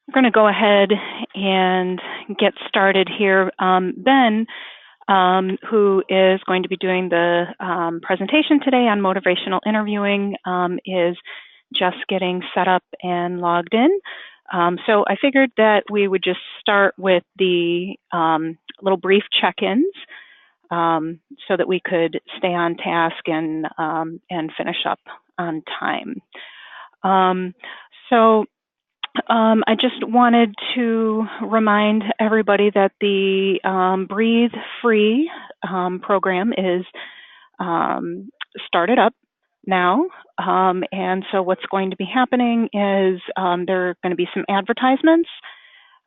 We're going to go ahead and get started here. Ben, who is going to be doing the presentation today on motivational interviewing, is just getting set up and logged in. So I figured that we would just start with the little brief check-ins so that we could stay on task and finish up on time. I just wanted to remind everybody that the Breathe Free program is started up now. And so what's going to be happening is there are going to be some advertisements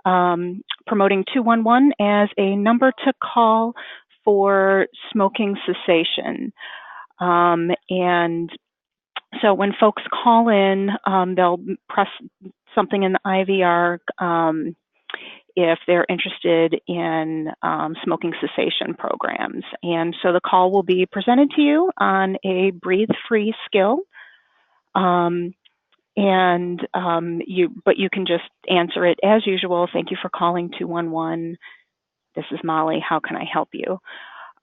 promoting 211 as a number to call for smoking cessation. And so when folks call in, they'll press something in the IVR if they're interested in smoking cessation programs. And so the call will be presented to you on a breathe-free skill. But you can just answer it as usual. Thank you for calling 211. This is Molly. How can I help you?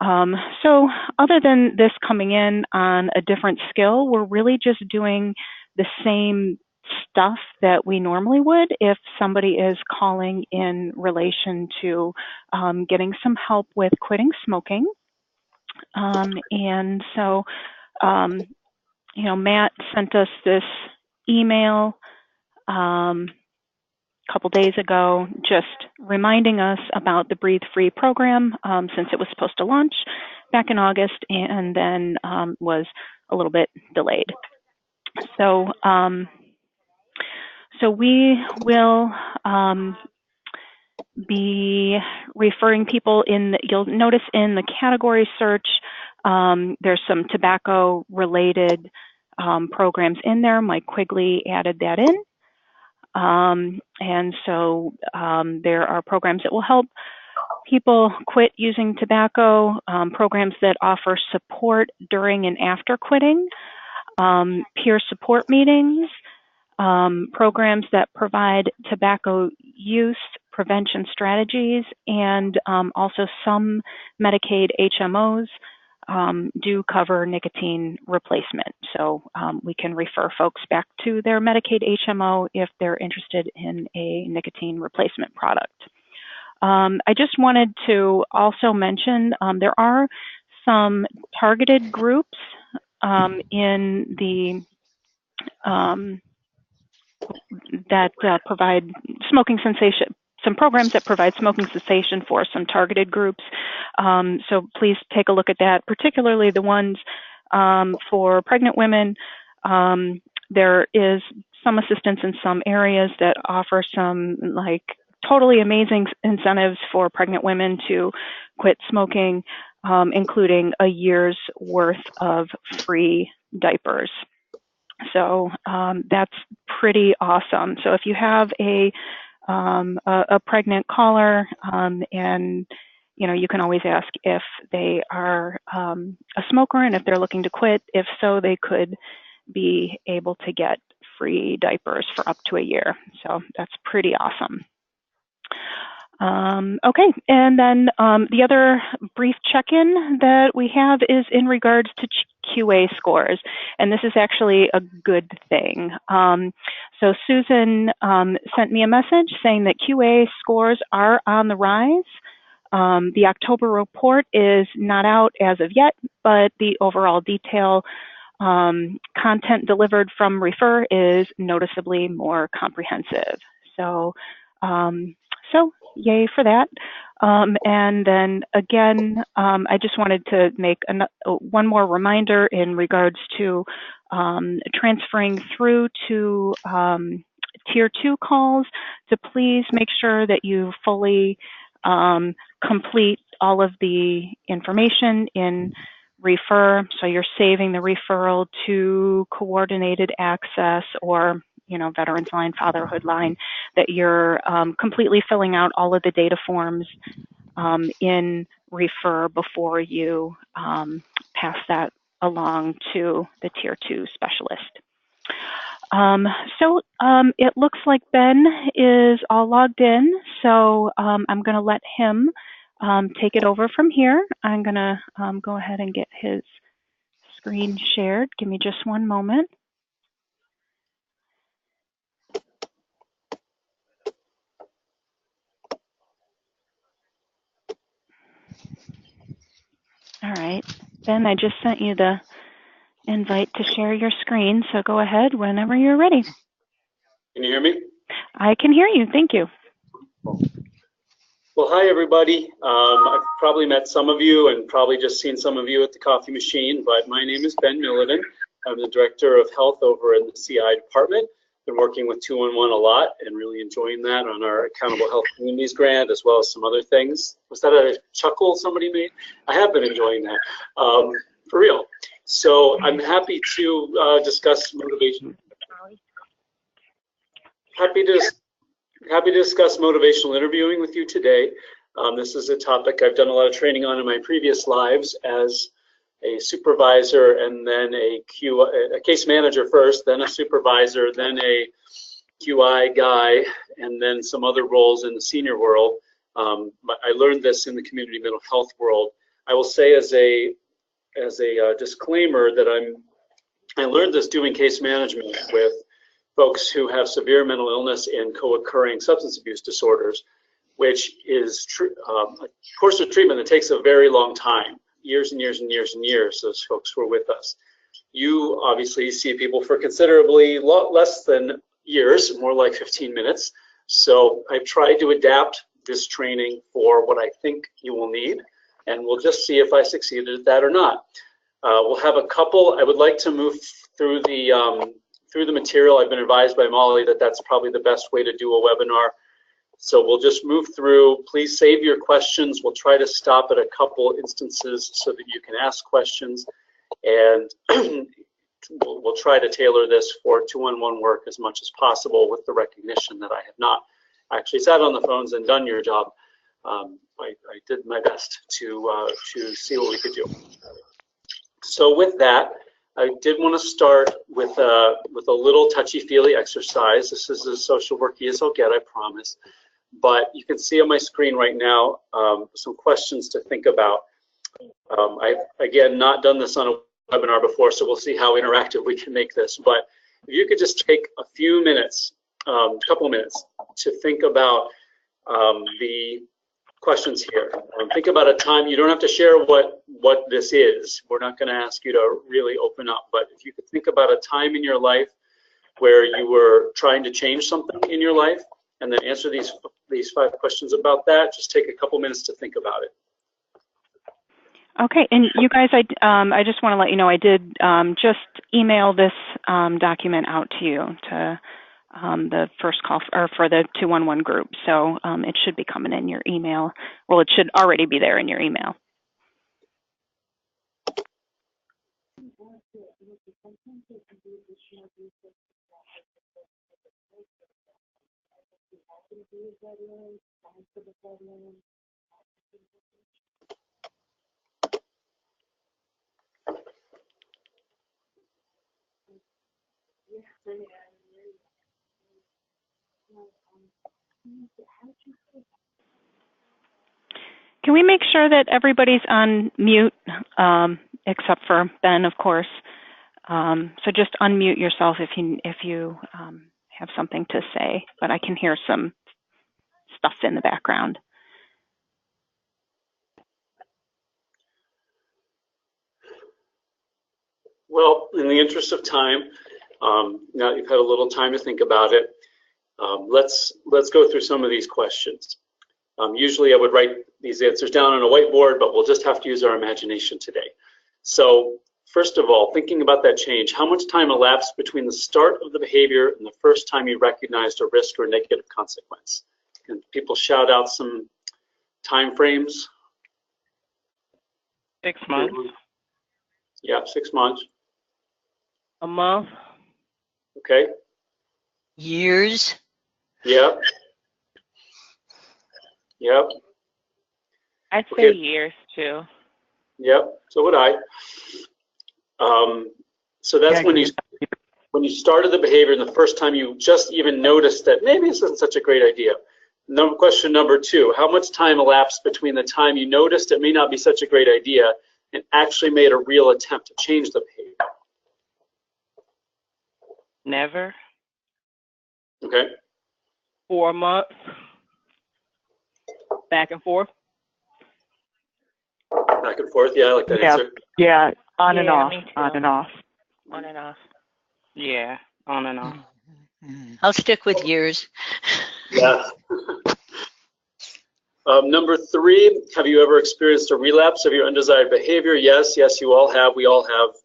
So other than this coming in on a different skill, we're really just doing the same stuff that we normally would if somebody is calling in relation to getting some help with quitting smoking. Matt sent us this email a couple days ago, just reminding us about the Breathe Free program since it was supposed to launch back in August and then was a little bit delayed. So we will be referring people you'll notice in the category search, there's some tobacco related programs in there. Mike Quigley added that in. And so there are programs that will help people quit using tobacco, programs that offer support during and after quitting, peer support meetings, programs that provide tobacco use prevention strategies, and also some Medicaid HMOs do cover nicotine replacement. So we can refer folks back to their Medicaid HMO if they're interested in a nicotine replacement product. I just wanted to also mention there are some targeted groups in the that provide smoking cessation, some programs that provide smoking cessation for some targeted groups. So please take a look at that, particularly the ones for pregnant women. There is some assistance in some areas that offer some totally amazing incentives for pregnant women to quit smoking, including a year's worth of free diapers. So that's pretty awesome. So if you have a pregnant caller, and you can always ask if they are a smoker and if they're looking to quit. If so, they could be able to get free diapers for up to a year. So that's pretty awesome. Okay, and then the other brief check-in that we have is in regards to QA scores, and this is actually a good thing. So Susan sent me a message saying that QA scores are on the rise. The October report is not out as of yet, but the overall detail content delivered from Refer is noticeably more comprehensive. So yay for that. And then again, I just wanted to make one more reminder in regards to transferring through to Tier 2 calls to please make sure that you fully complete all of the information in Refer. So you're saving the referral to coordinated access or Veterans Line, Fatherhood Line, that you're completely filling out all of the data forms in Refer before you pass that along to the Tier 2 specialist. It looks like Ben is all logged in, so I'm going to let him take it over from here. I'm going to go ahead and get his screen shared. Give me just one moment. All right, Ben, I just sent you the invite to share your screen, so go ahead whenever you're ready. Can you hear me? I can hear you. Thank you. Well, hi, everybody. I've probably met some of you and probably just seen some of you at the coffee machine, but my name is Ben Millivan. I'm the Director of Health over in the CI department. Been working with 211 a lot and really enjoying that on our Accountable Health Communities grant, as well as some other things. Was that a chuckle somebody made? I have been enjoying that, for real. So I'm happy to discuss motivation. Happy to discuss motivational interviewing with you today. This is a topic I've done a lot of training on in my previous lives as a supervisor and then a case manager first, then a supervisor, then a QI guy, and then some other roles in the senior world. But I learned this in the community mental health world. I will say as a disclaimer that I learned this doing case management with folks who have severe mental illness and co-occurring substance abuse disorders, which is a course of treatment that takes a very long time, years and years and years and years, those folks who are with us. You obviously see people for considerably less than years, more like 15 minutes. So I've tried to adapt this training for what I think you will need, and we'll just see if I succeeded at that or not. We'll have a couple. I would like to move through the material. I've been advised by Molly that that's probably the best way to do a webinar. So we'll just move through. Please save your questions. We'll try to stop at a couple instances so that you can ask questions. And we'll try to tailor this for 211 work as much as possible with the recognition that I have not actually sat on the phones and done your job. I did my best to see what we could do. So with that, I did want to start with a little touchy-feely exercise. This is as social worky as I'll get, I promise. But you can see on my screen right now some questions to think about. I've, again, not done this on a webinar before, so we'll see how interactive we can make this. But if you could just take a few minutes, a couple minutes, to think about the questions here. Think about a time. You don't have to share what this is. We're not going to ask you to really open up. But if you could think about a time in your life where you were trying to change something in your life, and then answer these 5 questions about that. Just take a couple minutes to think about it. Okay, and you guys, I just want to let you know I did just email this document out to you to the first call for the 211 group. So it should be coming in your email. Well, it should already be there in your email. Can we make sure that everybody's on mute, except for Ben, of course? So just unmute yourself if you have something to say, but I can hear some stuff in the background. Well, in the interest of time, now that you've had a little time to think about it, let's go through some of these questions. Usually I would write these answers down on a whiteboard, but we'll just have to use our imagination today. So first of all, thinking about that change, how much time elapsed between the start of the behavior and the first time you recognized a risk or negative consequence? Can people shout out some time frames? 6 months. Yeah, 6 months. A month. Okay. Years. Yep. Yep. I'd say years too. Yep. So would I. So that's when you. when you started the behavior and the first time you just even noticed that maybe this isn't such a great idea. Question number 2, how much time elapsed between the time you noticed it may not be such a great idea and actually made a real attempt to change the behavior? Never. Okay. 4 months. Back and forth. Back and forth, yeah, I like that answer. Yeah, on and Yeah, off, me too. on and off. On and off. Yeah, on and off. I'll stick with years. Yeah. Number 3, have you ever experienced a relapse of your undesired behavior? Yes, you all have. We all have.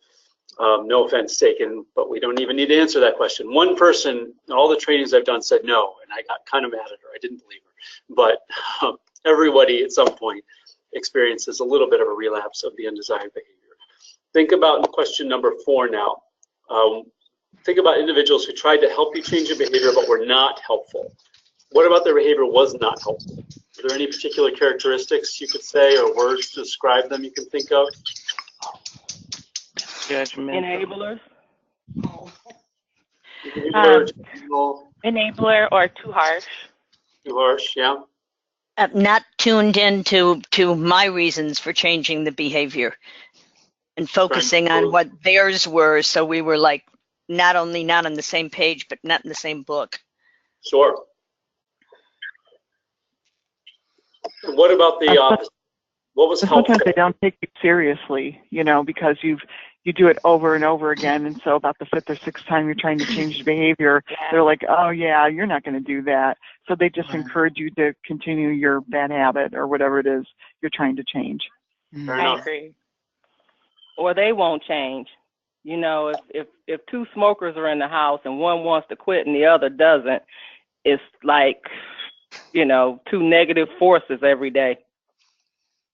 No offense taken, but we don't even need to answer that question. One person in all the trainings I've done said no, and I got kind of mad at her. I didn't believe her. But everybody at some point experiences a little bit of a relapse of the undesired behavior. Think about question number 4 now. Think about individuals who tried to help you change your behavior but were not helpful. What about their behavior was not helpful? Are there any particular characteristics you could say or words to describe them you can think of? Enablers. Enabler or too harsh. Too harsh, yeah. Not tuned in to my reasons for changing the behavior and focusing on what theirs were, so we were like not only not on the same page, but not in the same book. Sure. And what about the opposite? What was helpful? Sometimes they don't take you seriously, because you do it over and over again, and so about the 5th or 6th time you're trying to change the behavior, they're like, oh yeah, you're not going to do that. So they just encourage you to continue your bad habit or whatever it is you're trying to change. Fair enough. Angry. Or they won't change. If 2 smokers are in the house and one wants to quit and the other doesn't, it's like, 2 negative forces every day.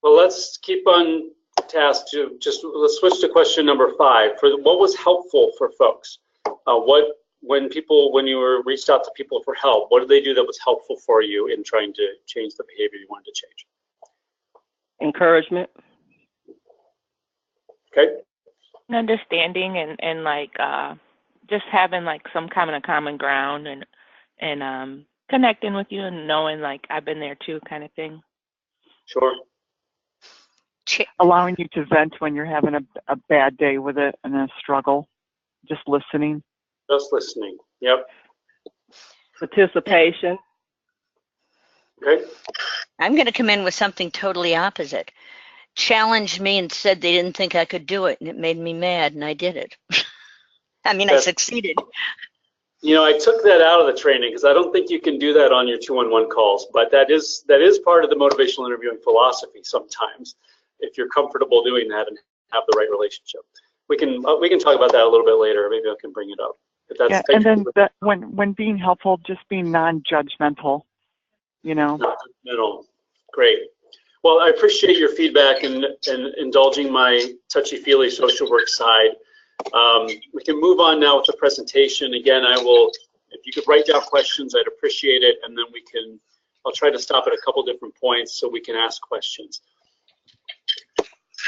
Well, let's keep on task to let's switch to question number 5. What was helpful for folks? When you reached out to people for help, what did they do that was helpful for you in trying to change the behavior you wanted to change? Encouragement. Okay. Understanding and like just having like some kind of common ground and connecting with you and knowing like I've been there too, kind of thing. Sure. Allowing you to vent when you're having a bad day with it and a struggle. Just listening. Just listening. Yep. Participation. Okay. I'm going to come in with something totally opposite. Challenged me and said they didn't think I could do it, and it made me mad, and I did it. I succeeded. I took that out of the training because I don't think you can do that on your 2-on-1 calls, but that is part of the motivational interviewing philosophy sometimes, if you're comfortable doing that and have the right relationship. We can talk about that a little bit later. Maybe I can bring it up. And then when being helpful, just being non-judgmental, Non-judgmental. Great. Well, I appreciate your feedback and indulging my touchy-feely social work side. We can move on now with the presentation. Again, if you could write down questions, I'd appreciate it, and then I'll try to stop at a couple different points so we can ask questions.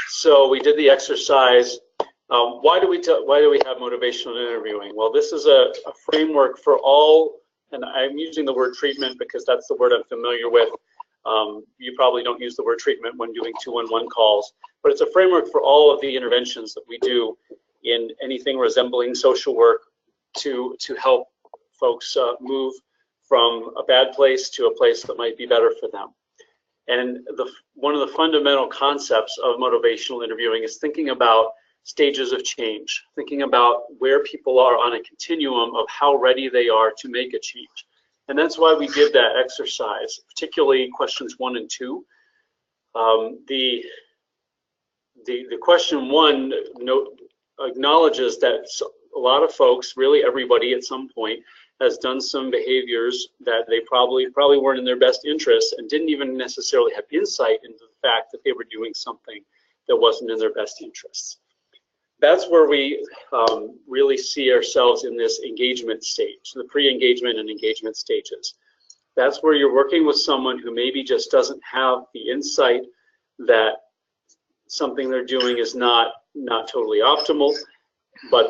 So we did the exercise. Why do we have motivational interviewing? Well, this is a framework for all, and I'm using the word treatment because that's the word I'm familiar with. You probably don't use the word treatment when doing 2-on-1 calls, but it's a framework for all of the interventions that we do in anything resembling social work to help folks move from a bad place to a place that might be better for them. And one of the fundamental concepts of motivational interviewing is thinking about stages of change, thinking about where people are on a continuum of how ready they are to make a change. And that's why we did that exercise, particularly questions 1 and 2. The question 1 acknowledges that a lot of folks, really everybody at some point, has done some behaviors that they probably weren't in their best interest and didn't even necessarily have insight into the fact that they were doing something that wasn't in their best interests. That's where we really see ourselves in this engagement stage, the pre-engagement and engagement stages. That's where you're working with someone who maybe just doesn't have the insight that something they're doing is not totally optimal, but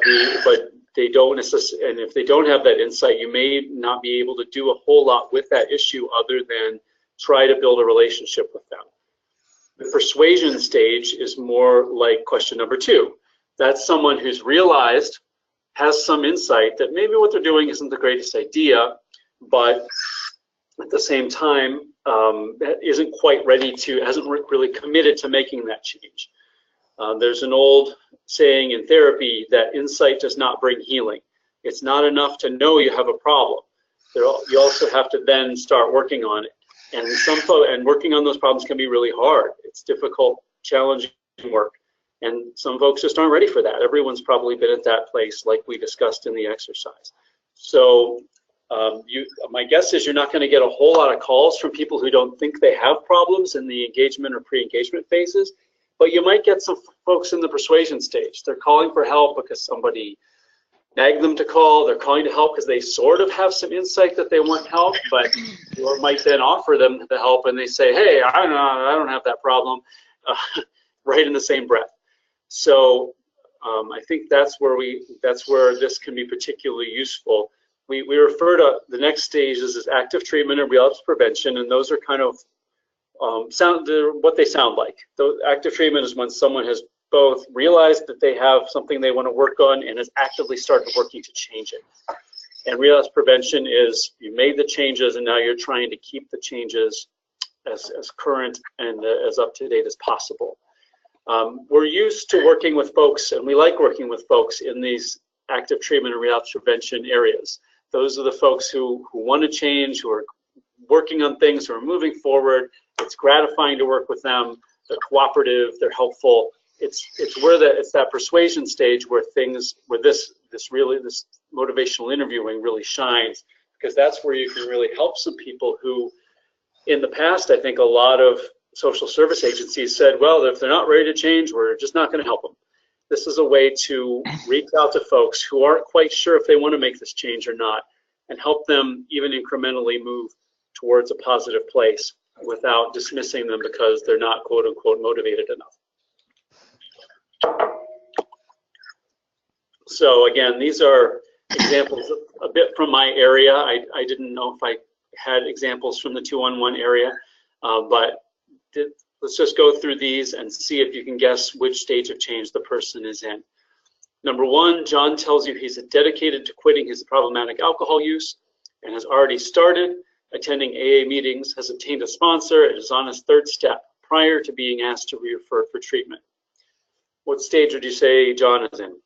they don't necessarily, and if they don't have that insight, you may not be able to do a whole lot with that issue other than try to build a relationship with them. The persuasion stage is more like question number 2. That's someone who's realized, has some insight that maybe what they're doing isn't the greatest idea, but at the same time isn't quite ready to, hasn't really committed to making that change. There's an old saying in therapy that insight does not bring healing. It's not enough to know you have a problem. You also have to then start working on it. And working on those problems can be really hard. It's difficult, challenging work. And some folks just aren't ready for that. Everyone's probably been at that place like we discussed in the exercise. So my guess is you're not going to get a whole lot of calls from people who don't think they have problems in the engagement or pre-engagement phases, but you might get some folks in the persuasion stage. They're calling for help because somebody nagged them to call. They're calling to help because they sort of have some insight that they want help, but you might then offer them the help and they say, hey, I don't have that problem, right in the same breath. So I think that's where this can be particularly useful. We refer to the next stages as active treatment and relapse prevention, and those are kind of what they sound like. The active treatment is when someone has both realized that they have something they want to work on and has actively started working to change it. And relapse prevention is you made the changes and now you're trying to keep the changes as current and as up to date as possible. We're used to working with folks, and we like working with folks in these active treatment and relapse prevention areas. Those are the folks who want to change, who are working on things, who are moving forward. It's gratifying to work with them. They're cooperative. They're helpful. It's that persuasion stage where this motivational interviewing really shines, because that's where you can really help some people who, in the past, I think a lot of social service agencies said, well, if they're not ready to change, we're just not going to help them. This is a way to reach out to folks who aren't quite sure if they want to make this change or not, and help them even incrementally move towards a positive place without dismissing them because they're not quote unquote motivated enough. So again, these are examples a bit from my area. I didn't know if I had examples from the 2-on-1 area, but let's just go through these and see if you can guess which stage of change the person is in. Number 1, John tells you he's dedicated to quitting his problematic alcohol use and has already started attending AA meetings, has obtained a sponsor, and is on his 3rd step prior to being asked to refer for treatment. What stage would you say John is in?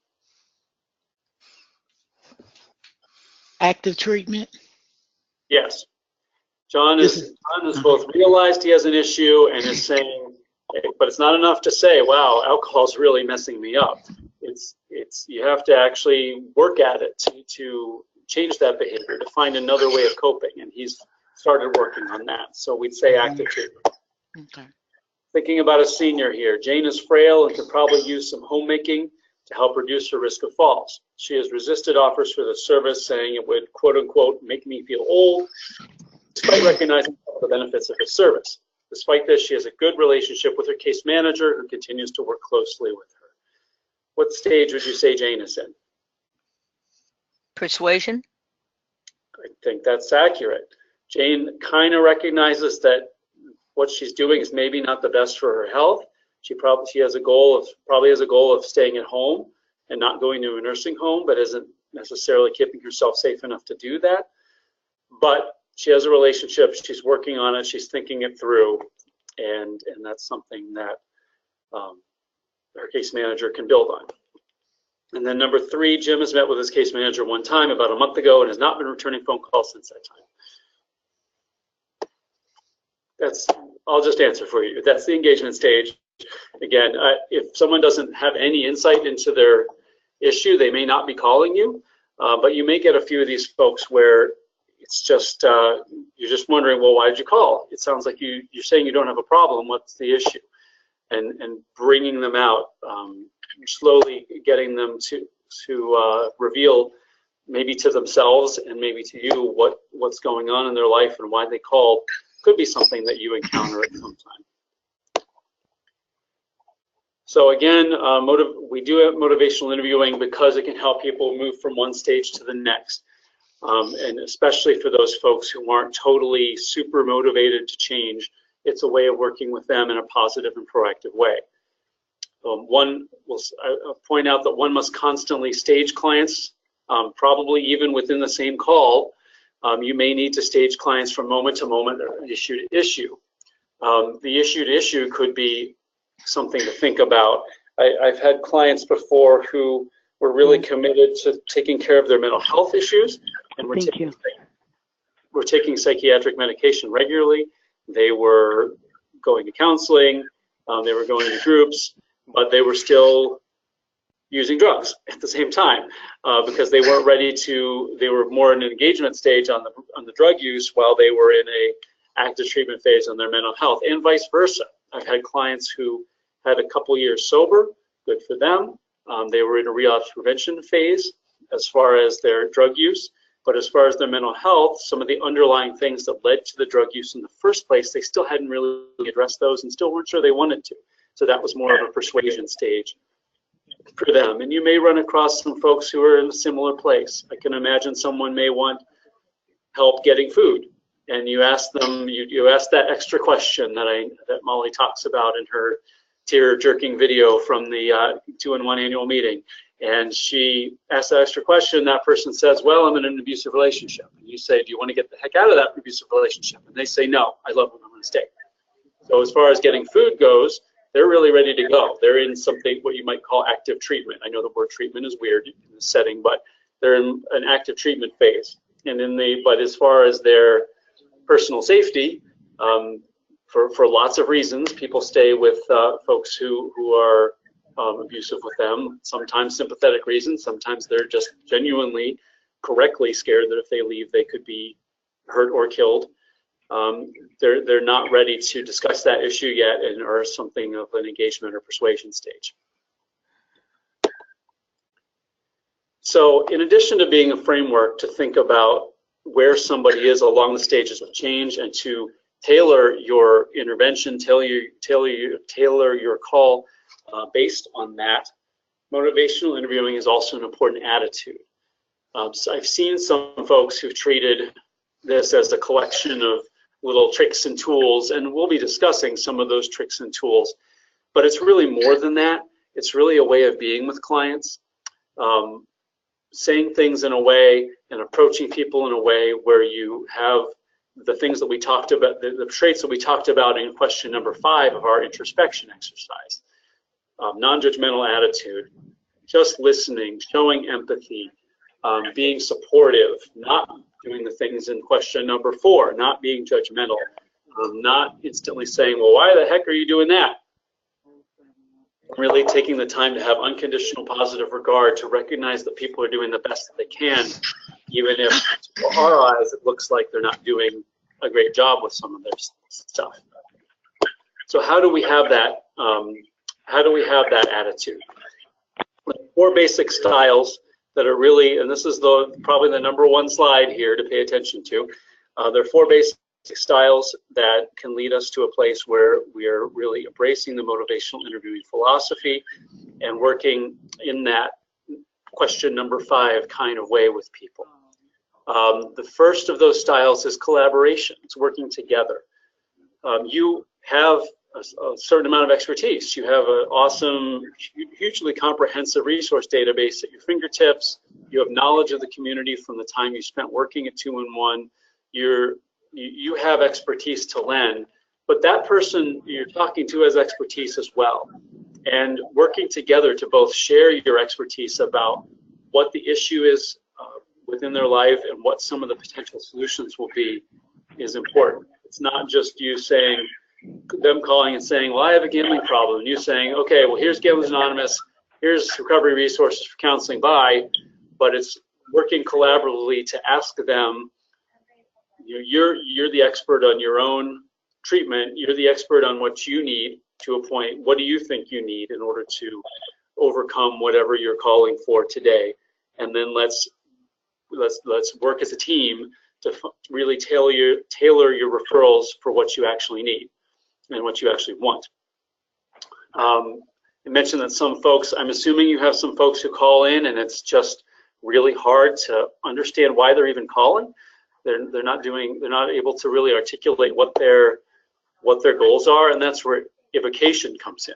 Active treatment? Yes. John has both realized he has an issue and is saying, but it's not enough to say, wow, alcohol's really messing me up. You have to actually work at it to change that behavior, to find another way of coping, and he's started working on that. So we'd say active treatment. Okay. Thinking about a senior here, Jane is frail and could probably use some homemaking to help reduce her risk of falls. She has resisted offers for the service, saying it would, quote unquote, make me feel old, despite recognizing the benefits of the service. Despite this, she has a good relationship with her case manager, who continues to work closely with her. What stage would you say Jane is in? Persuasion? I think that's accurate. Jane kind of recognizes that what she's doing is maybe not the best for her health. She has a goal of staying at home and not going to a nursing home, but isn't necessarily keeping herself safe enough to do that. But she has a relationship. She's working on it. She's thinking it through, and that's something that her case manager can build on. And then number 3, Jim has met with his case manager one time about a month ago and has not been returning phone calls since that time. I'll just answer for you. That's the engagement stage. Again, if someone doesn't have any insight into their issue, they may not be calling you, but you may get a few of these folks where it's just, you're just wondering, well, why did you call? It sounds like you're saying you don't have a problem. What's the issue? And bringing them out, slowly getting them to reveal, maybe to themselves and maybe to you, what's going on in their life and why they called, could be something that you encounter at some time. So again, we do have motivational interviewing because it can help people move from one stage to the next. And especially for those folks who aren't totally super motivated to change, it's a way of working with them in a positive and proactive way. I'll point out that one must constantly stage clients, probably even within the same call. You may need to stage clients from moment to moment or issue to issue. The issue to issue could be something to think about. I've had clients before who were really committed to taking care of their mental health issues, and were taking psychiatric medication regularly. They were going to counseling, they were going to groups, but they were still using drugs at the same time because they weren't ready to. They were more in an engagement stage on the drug use while they were in a active treatment phase on their mental health, and vice versa. I've had clients who had a couple years sober, good for them. They were in a relapse prevention phase as far as their drug use, but as far as their mental health, some of the underlying things that led to the drug use in the first place, they still hadn't really addressed those and still weren't sure they wanted to. So that was more of a persuasion stage for them. And you may run across some folks who are in a similar place. I can imagine someone may want help getting food, and you ask them, you ask that extra question that Molly talks about in her tear-jerking video from the 2-in-1 annual meeting. And she asks that extra question, that person says, well, I'm in an abusive relationship. And you say, do you want to get the heck out of that abusive relationship? And they say, no, I love him, I'm going to stay. So as far as getting food goes, they're really ready to go. They're in something, what you might call active treatment. I know the word treatment is weird in this setting, but they're in an active treatment phase. And but as far as their personal safety, for lots of reasons, people stay with folks who are abusive with them. Sometimes sympathetic reasons. Sometimes they're just genuinely, correctly scared that if they leave, they could be hurt or killed. They're not ready to discuss that issue yet and are something of an engagement or persuasion stage. So in addition to being a framework to think about where somebody is along the stages of change and to tailor your intervention, tailor your call based on that, motivational interviewing is also an important attitude. So I've seen some folks who've treated this as a collection of little tricks and tools, and we'll be discussing some of those tricks and tools, but it's really more than that. It's really a way of being with clients, saying things in a way and approaching people in a way where you have the things that we talked about, the traits that we talked about in question number 5 of our introspection exercise. Non-judgmental attitude, just listening, showing empathy, being supportive, not doing the things in question number 4, not being judgmental, not instantly saying, well, why the heck are you doing that? Really taking the time to have unconditional positive regard to recognize that people are doing the best that they can, even if to our eyes it looks like they're not doing a great job with some of their stuff. So how do we have that? How do we have that attitude? 4 basic styles that are really, and this is probably the number 1 slide here to pay attention to. There are 4 basic styles that can lead us to a place where we are really embracing the motivational interviewing philosophy and working in that question number 5 kind of way with people. The first of those styles is collaboration. It's working together. You have a certain amount of expertise. You have an awesome, hugely comprehensive resource database at your fingertips. You have knowledge of the community from the time you spent working at 2-in-1. You have expertise to lend, but that person you're talking to has expertise as well. And working together to both share your expertise about what the issue is within their life and what some of the potential solutions will be is important. It's not just you saying, them calling and saying, well, I have a gambling problem, and you saying, okay, well, here's Gamblers Anonymous, here's recovery resources for counseling, bye. But it's working collaboratively to ask them, you're the expert on your own treatment, you're the expert on what you need to a point. What do you think you need in order to overcome whatever you're calling for today? And then let's work as a team to really tailor your referrals for what you actually need and what you actually want. mentioned that some folks, I'm assuming you have some folks who call in and it's just really hard to understand why they're even calling. They're not able to really articulate what their goals are, and that's where evocation comes in.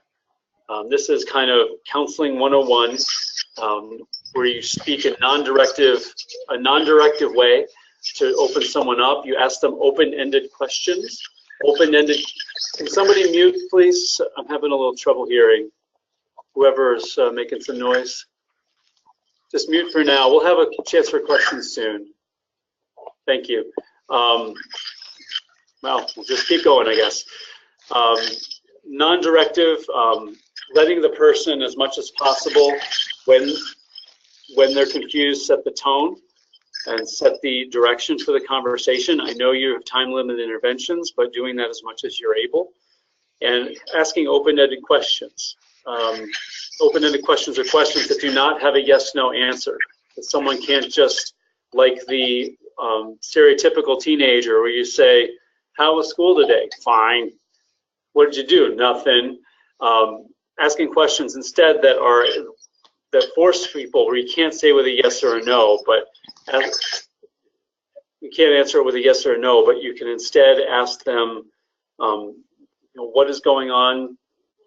This is kind of counseling 101, where you speak in a non-directive way to open someone up. You ask them open-ended questions. Open-ended. Can somebody mute, please? I'm having a little trouble hearing. Whoever's making some noise. Just mute for now. We'll have a chance for questions soon. Thank you. Well, we'll just keep going, I guess. Non-directive, letting the person as much as possible, when they're confused, set the tone and set the direction for the conversation. I know you have time-limited interventions, but doing that as much as you're able. And asking open-ended questions. Open-ended questions are questions that do not have a yes-no answer. That someone can't just, like the stereotypical teenager where you say, how was school today? Fine. What did you do? Nothing. Asking questions instead that force people where you can't say with a yes or a no, but you can't answer it with a yes or a no, but you can instead ask them, what is going on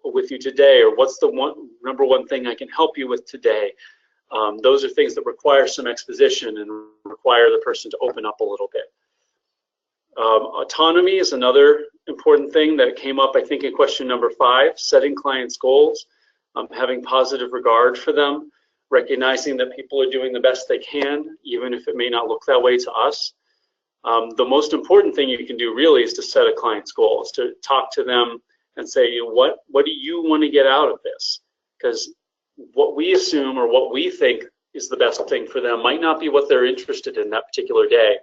with you today, or what's the number one thing I can help you with today? Those are things that require some exposition and require the person to open up a little bit. Autonomy is another important thing that came up, I think, in question number 5, setting clients' goals, having positive regard for them, recognizing that people are doing the best they can, even if it may not look that way to us. The most important thing you can do really is to set a client's goal, is to talk to them and say, what do you want to get out of this? Because what we assume or what we think is the best thing for them might not be what they're interested in that particular day.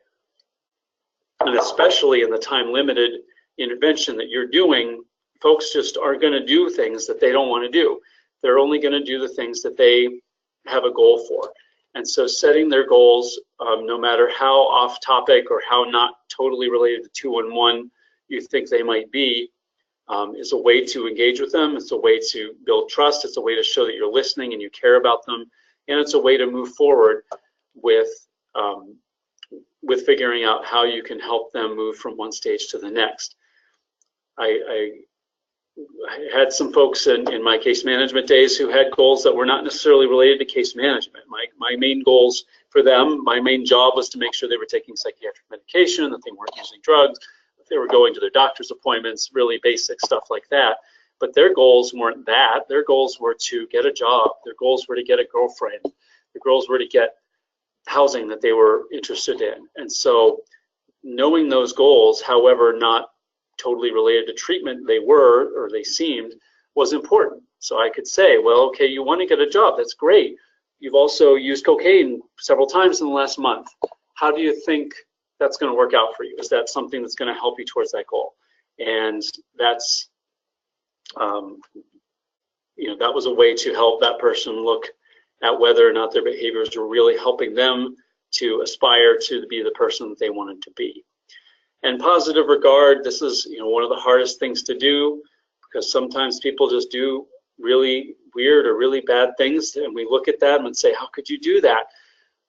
And especially in the time-limited intervention that you're doing, folks just aren't going to do things that they don't want to do. They're only going to do the things that they have a goal for. And so setting their goals, no matter how off topic or how not totally related to 211 you think they might be, is a way to engage with them. It's a way to build trust. It's a way to show that you're listening and you care about them. And it's a way to move forward with figuring out how you can help them move from one stage to the next. I had some folks in my case management days who had goals that were not necessarily related to case management. My main goals for them, my main job was to make sure they were taking psychiatric medication, that they weren't using drugs, that they were going to their doctor's appointments, really basic stuff like that. But their goals weren't that. Their goals were to get a job. Their goals were to get a girlfriend. Their goals were to get housing that they were interested in. And so knowing those goals, however not totally related to treatment they were or they seemed, was important. So I could say, well, okay, you want to get a job. That's great. You've also used cocaine several times in the last month. How do you think that's going to work out for you? Is that something that's going to help you towards that goal? And that's, that was a way to help that person look at whether or not their behaviors were really helping them to aspire to be the person that they wanted to be. And positive regard, this is one of the hardest things to do, because sometimes people just do really weird or really bad things, and we look at them and say, how could you do that?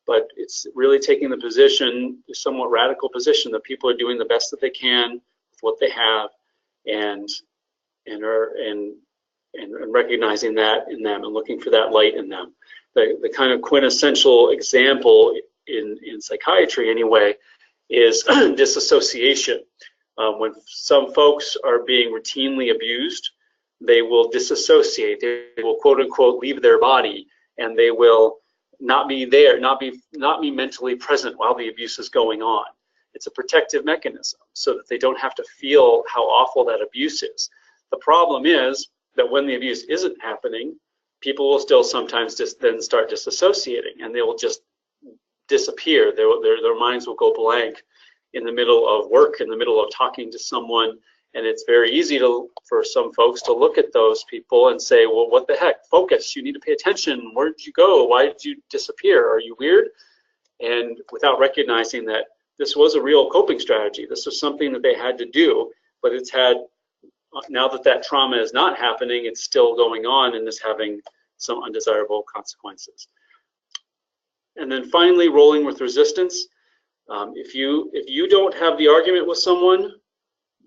But it's really taking the position, the somewhat radical position, that people are doing the best that they can with what they have, and recognizing that in them and looking for that light in them. The kind of quintessential example in psychiatry anyway is disassociation. When some folks are being routinely abused, they will disassociate. They will quote unquote leave their body, and they will not be there, not be mentally present while the abuse is going on. It's a protective mechanism so that they don't have to feel how awful that abuse is. The problem is that when the abuse isn't happening, people will still sometimes then start disassociating, and they will just disappear. Their minds will go blank in the middle of work, in the middle of talking to someone, and it's very easy for some folks to look at those people and say, well, what the heck? Focus. You need to pay attention. Where did you go? Why did you disappear? Are you weird? And without recognizing that this was a real coping strategy. This was something that they had to do, but it's had now that that trauma is not happening, it's still going on and is having some undesirable consequences. And then finally, rolling with resistance. If you don't have the argument with someone,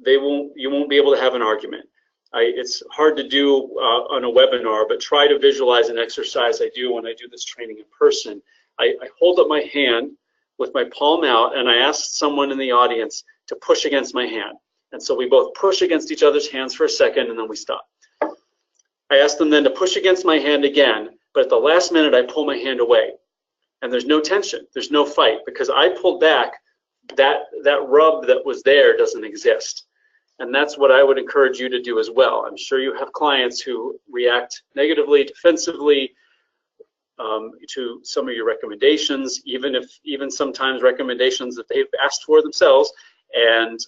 you won't be able to have an argument. It's hard to do on a webinar, but try to visualize an exercise I do when I do this training in person. I hold up my hand with my palm out, and I ask someone in the audience to push against my hand. And so we both push against each other's hands for a second, and then we stop. I ask them then to push against my hand again, but at the last minute, I pull my hand away. And there's no tension, there's no fight, because I pulled back, that rub that was there doesn't exist. And that's what I would encourage you to do as well. I'm sure you have clients who react negatively, defensively to some of your recommendations, even sometimes recommendations that they've asked for themselves, and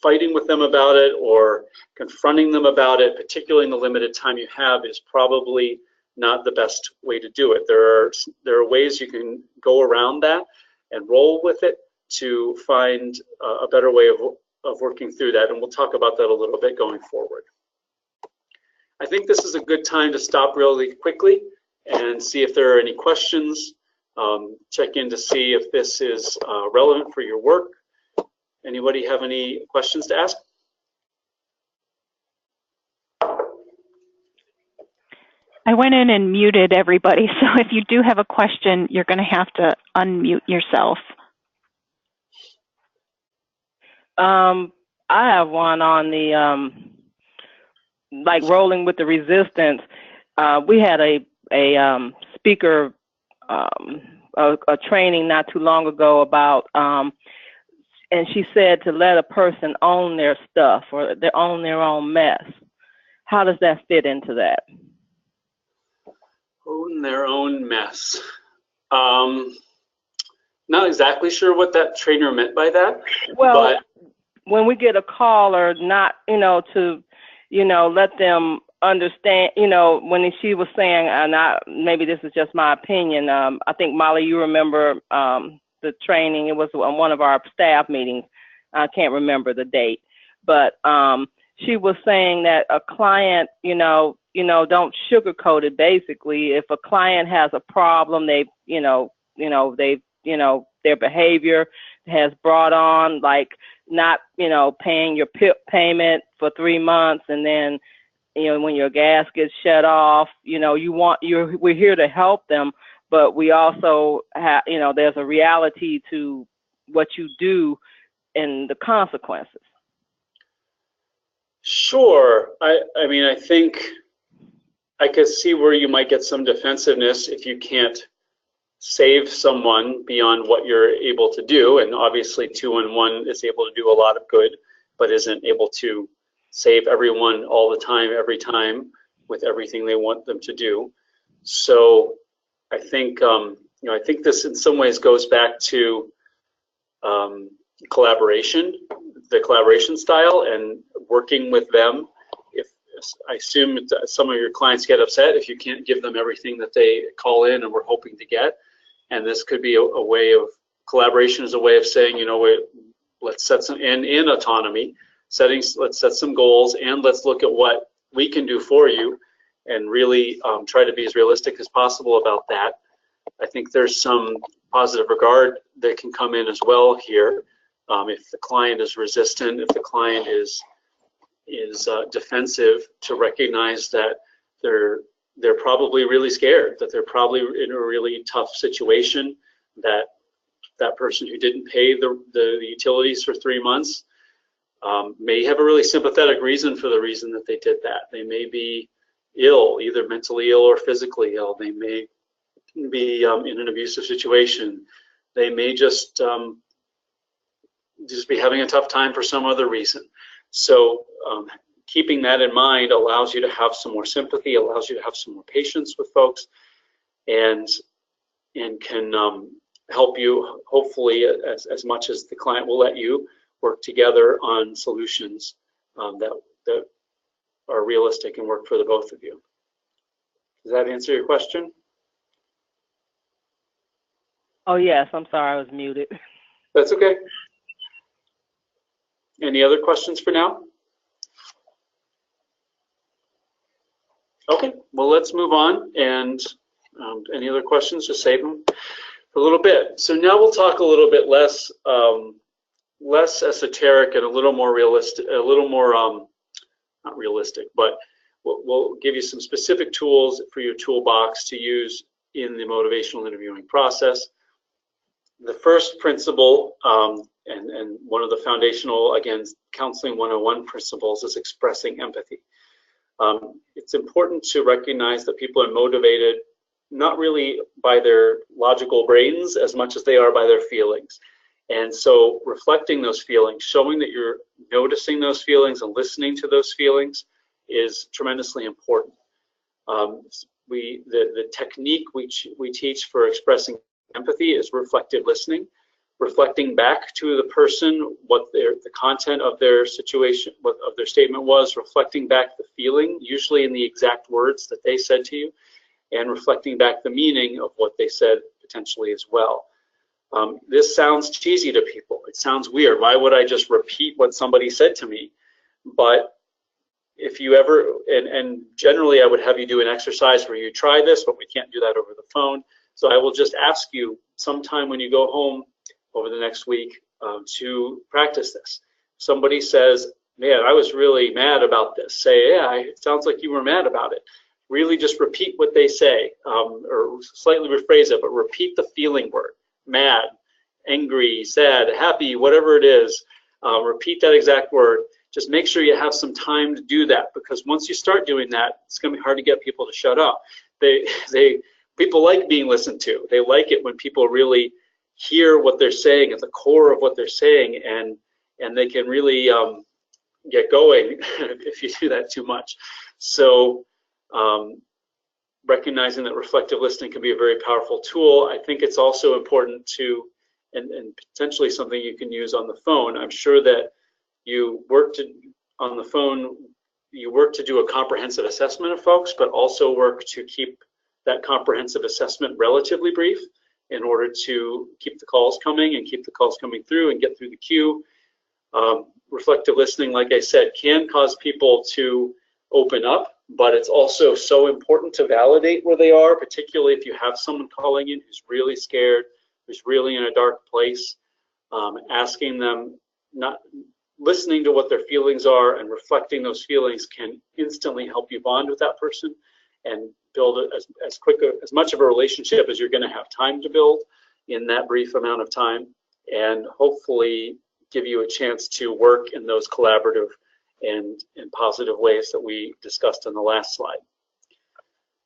fighting with them about it or confronting them about it, particularly in the limited time you have, is probably not the best way to do it. There are ways you can go around that and roll with it to find a better way of working through that, and we'll talk about that a little bit going forward. I think this is a good time to stop really quickly and see if there are any questions. Check in to see if this is relevant for your work. Anybody have any questions to ask? I went in and muted everybody, so if you do have a question, you're going to have to unmute yourself. I have one on the like rolling with the resistance. We had a speaker, a training not too long ago about, and she said to let a person own their stuff or they own their own mess. How does that fit into that? Own their own mess. Not exactly sure what that trainer meant by that. Well, when we get a call or not, to, let them understand, when she was saying, and maybe this is just my opinion, I think, Molly, you remember the training. It was on one of our staff meetings. I can't remember the date, but she was saying that a client, don't sugarcoat it. Basically, if a client has a problem, their behavior has brought on, like not, paying your PIP payment for 3 months, and then, when your gas gets shut off, we're here to help them, but we also have, there's a reality to what you do and the consequences. Sure. I mean, I think I could see where you might get some defensiveness if you can't save someone beyond what you're able to do. And obviously 2-in-1 is able to do a lot of good, but isn't able to save everyone all the time, every time, with everything they want them to do. So I think, I think this in some ways goes back to collaboration, the collaboration style, and working with them. I assume some of your clients get upset if you can't give them everything that they call in and we're hoping to get. And this could be a way of collaboration, is a way of saying, let's set some in autonomy settings. Let's set some goals, and let's look at what we can do for you, and really try to be as realistic as possible about that. I think there's some positive regard that can come in as well here. If the client is resistant, if the client is defensive, to recognize that they're probably really scared, that they're probably in a really tough situation, that person who didn't pay the utilities for 3 months may have a really sympathetic reason for the reason that they did that. They may be ill, either mentally ill or physically ill. They may be in an abusive situation. They may just be having a tough time for some other reason. So keeping that in mind allows you to have some more sympathy, allows you to have some more patience with folks, and can help you, hopefully, as much as the client will let you, work together on solutions that are realistic and work for the both of you. Does that answer your question? Oh, yes. I'm sorry, I was muted. That's okay. Any other questions for now? well, let's move on. And any other questions, just save them for a little bit. So now we'll talk a little bit less esoteric and a little more realistic, a little more, not realistic, but we'll give you some specific tools for your toolbox to use in the motivational interviewing process. The first principle, and one of the foundational, again, Counseling 101 principles, is expressing empathy. It's important to recognize that people are motivated not really by their logical brains as much as they are by their feelings. And so reflecting those feelings, showing that you're noticing those feelings and listening to those feelings is tremendously important. The technique we teach for expressing empathy is reflective listening, reflecting back to the person what the content of their situation, what of their statement was, reflecting back the feeling, usually in the exact words that they said to you, and reflecting back the meaning of what they said potentially as well. This sounds cheesy to people. It sounds weird. Why would I just repeat what somebody said to me? But if you ever, and generally I would have you do an exercise where you try this, but we can't do that over the phone. So I will just ask you sometime when you go home over the next week to practice this. Somebody says, man, I was really mad about this. Say, yeah, it sounds like you were mad about it. Really just repeat what they say, or slightly rephrase it, but repeat the feeling word. Mad, angry, sad, happy, whatever it is, repeat that exact word. Just make sure you have some time to do that, because once you start doing that, it's going to be hard to get people to shut up. People like being listened to. They like it when people really hear what they're saying at the core of what they're saying, and they can really get going if you do that too much. So recognizing that reflective listening can be a very powerful tool. I think it's also important to, and potentially something you can use on the phone. I'm sure that you work on the phone, you work to do a comprehensive assessment of folks, but also work to keep that comprehensive assessment relatively brief in order to keep the calls coming and keep the calls coming through and get through the queue. Reflective listening, like I said, can cause people to open up, but it's also so important to validate where they are, particularly if you have someone calling in who's really scared, who's really in a dark place. Asking them, not listening to what their feelings are and reflecting those feelings can instantly help you bond with that person and build as much of a relationship as you're going to have time to build in that brief amount of time, and hopefully give you a chance to work in those collaborative and positive ways that we discussed in the last slide.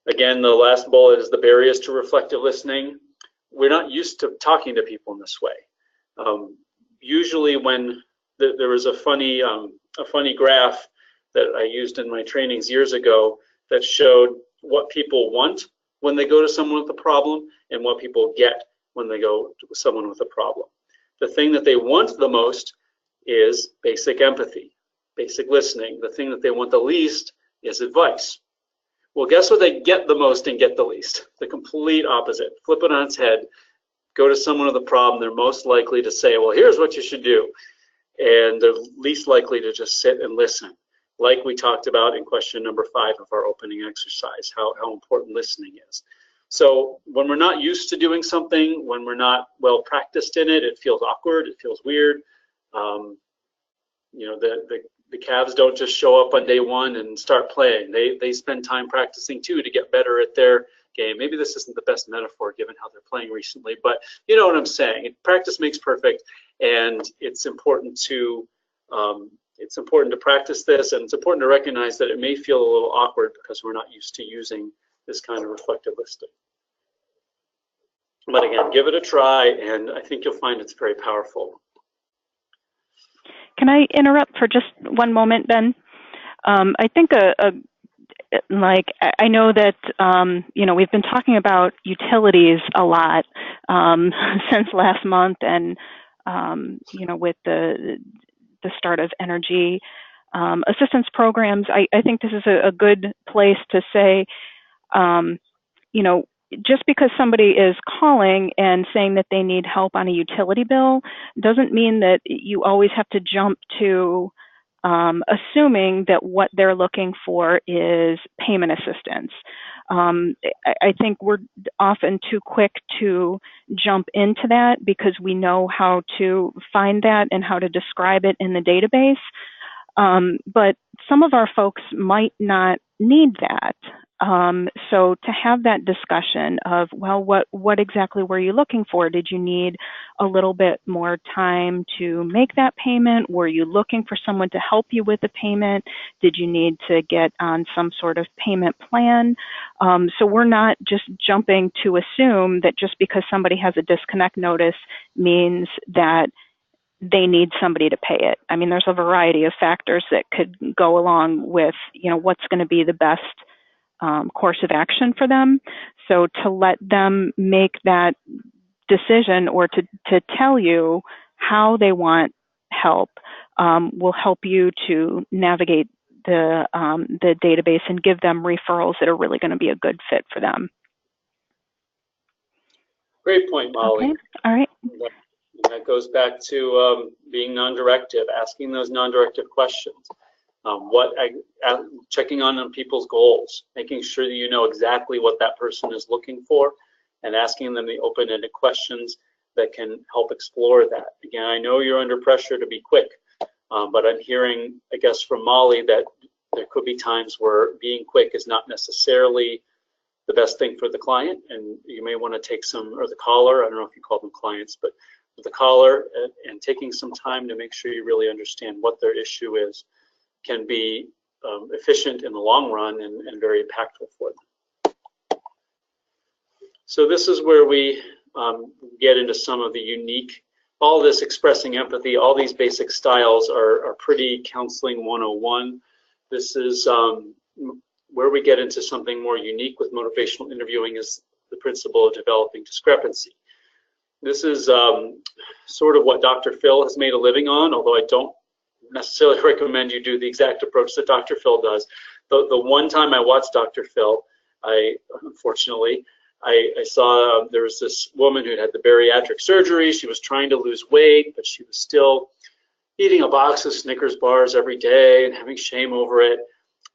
Again, the last bullet is the barriers to reflective listening. We're not used to talking to people in this way. Usually when there was a funny graph that I used in my trainings years ago that showed what people want when they go to someone with a problem and what people get when they go to someone with a problem. The thing that they want the most is basic empathy, basic listening. The thing that they want the least is advice. Well, guess what they get the most and get the least? The complete opposite. Flip it on its head. Go to someone with a problem, they're most likely to say, well, here's what you should do. And they're least likely to just sit and listen, like we talked about in question number 5 of our opening exercise, how important listening is. So when we're not used to doing something, when we're not well practiced in it, it feels awkward, it feels weird. You know, the Cavs don't just show up on day one and start playing. They spend time practicing too to get better at their game. Maybe this isn't the best metaphor given how they're playing recently, but you know what I'm saying. Practice makes perfect, and it's important to practice this, and it's important to recognize that it may feel a little awkward because we're not used to using this kind of reflective listening. But again, give it a try, and I think you'll find it's very powerful. Can I interrupt for just one moment, Ben? I think I know that you know, we've been talking about utilities a lot since last month, and you know, with the start of energy assistance programs, I think this is a good place to say, you know, just because somebody is calling and saying that they need help on a utility bill doesn't mean that you always have to jump to assuming that what they're looking for is payment assistance. I think we're often too quick to jump into that because we know how to find that and how to describe it in the database. But some of our folks might not need that. So to have that discussion of, well, what exactly were you looking for? Did you need a little bit more time to make that payment? Were you looking for someone to help you with the payment? Did you need to get on some sort of payment plan? So we're not just jumping to assume that just because somebody has a disconnect notice means that they need somebody to pay it. I mean, there's a variety of factors that could go along with, what's going to be the best course of action for them. So to let them make that decision or to tell you how they want help will help you to navigate the database and give them referrals that are really going to be a good fit for them. Great point, Molly. Okay. All right. That goes back to being non-directive, asking those non-directive questions. Checking on people's goals, making sure that you know exactly what that person is looking for, and asking them the open-ended questions that can help explore that. Again, I know you're under pressure to be quick, but I'm hearing, I guess, from Molly that there could be times where being quick is not necessarily the best thing for the client, and you may want to take or the caller, I don't know if you call them clients, but the caller and taking some time to make sure you really understand what their issue is can be efficient in the long run and very impactful for them. So this is where we get into some of the unique, all this expressing empathy, all these basic styles are pretty counseling 101. This is where we get into something more unique with motivational interviewing is the principle of developing discrepancy. This is sort of what Dr. Phil has made a living on, although I don't necessarily recommend you do the exact approach that Dr. Phil does. The one time I watched Dr. Phil, unfortunately, I saw there was this woman who had the bariatric surgery. She was trying to lose weight, but she was still eating a box of Snickers bars every day and having shame over it.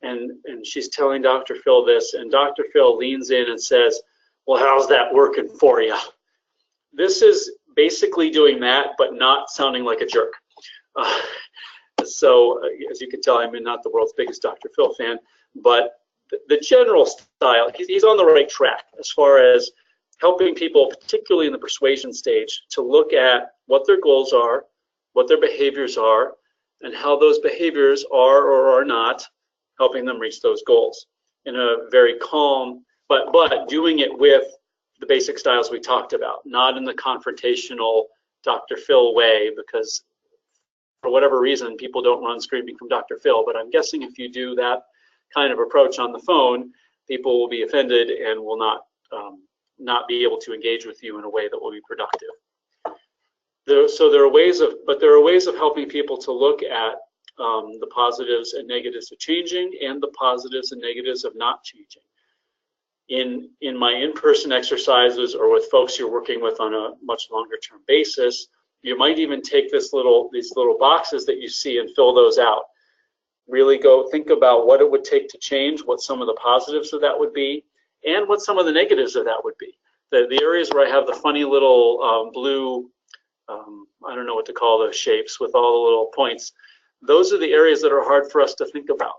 And she's telling Dr. Phil this, and Dr. Phil leans in and says, well, how's that working for you? This is basically doing that, but not sounding like a jerk. So as you can tell, I'm not the world's biggest Dr. Phil fan, but the general style, he's on the right track as far as helping people, particularly in the persuasion stage, to look at what their goals are, what their behaviors are, and how those behaviors are or are not helping them reach those goals in a very calm, but doing it with the basic styles we talked about, not in the confrontational Dr. Phil way, because for whatever reason, people don't run screaming from Dr. Phil, but I'm guessing if you do that kind of approach on the phone, people will be offended and will not be able to engage with you in a way that will be productive. So there are ways of helping people to look at the positives and negatives of changing and the positives and negatives of not changing. In my in-person exercises or with folks you're working with on a much longer term basis, you might even take these little boxes that you see and fill those out. Really go think about what it would take to change, what some of the positives of that would be, and what some of the negatives of that would be. The areas where I have the funny little blue, I don't know what to call those shapes with all the little points, those are the areas that are hard for us to think about.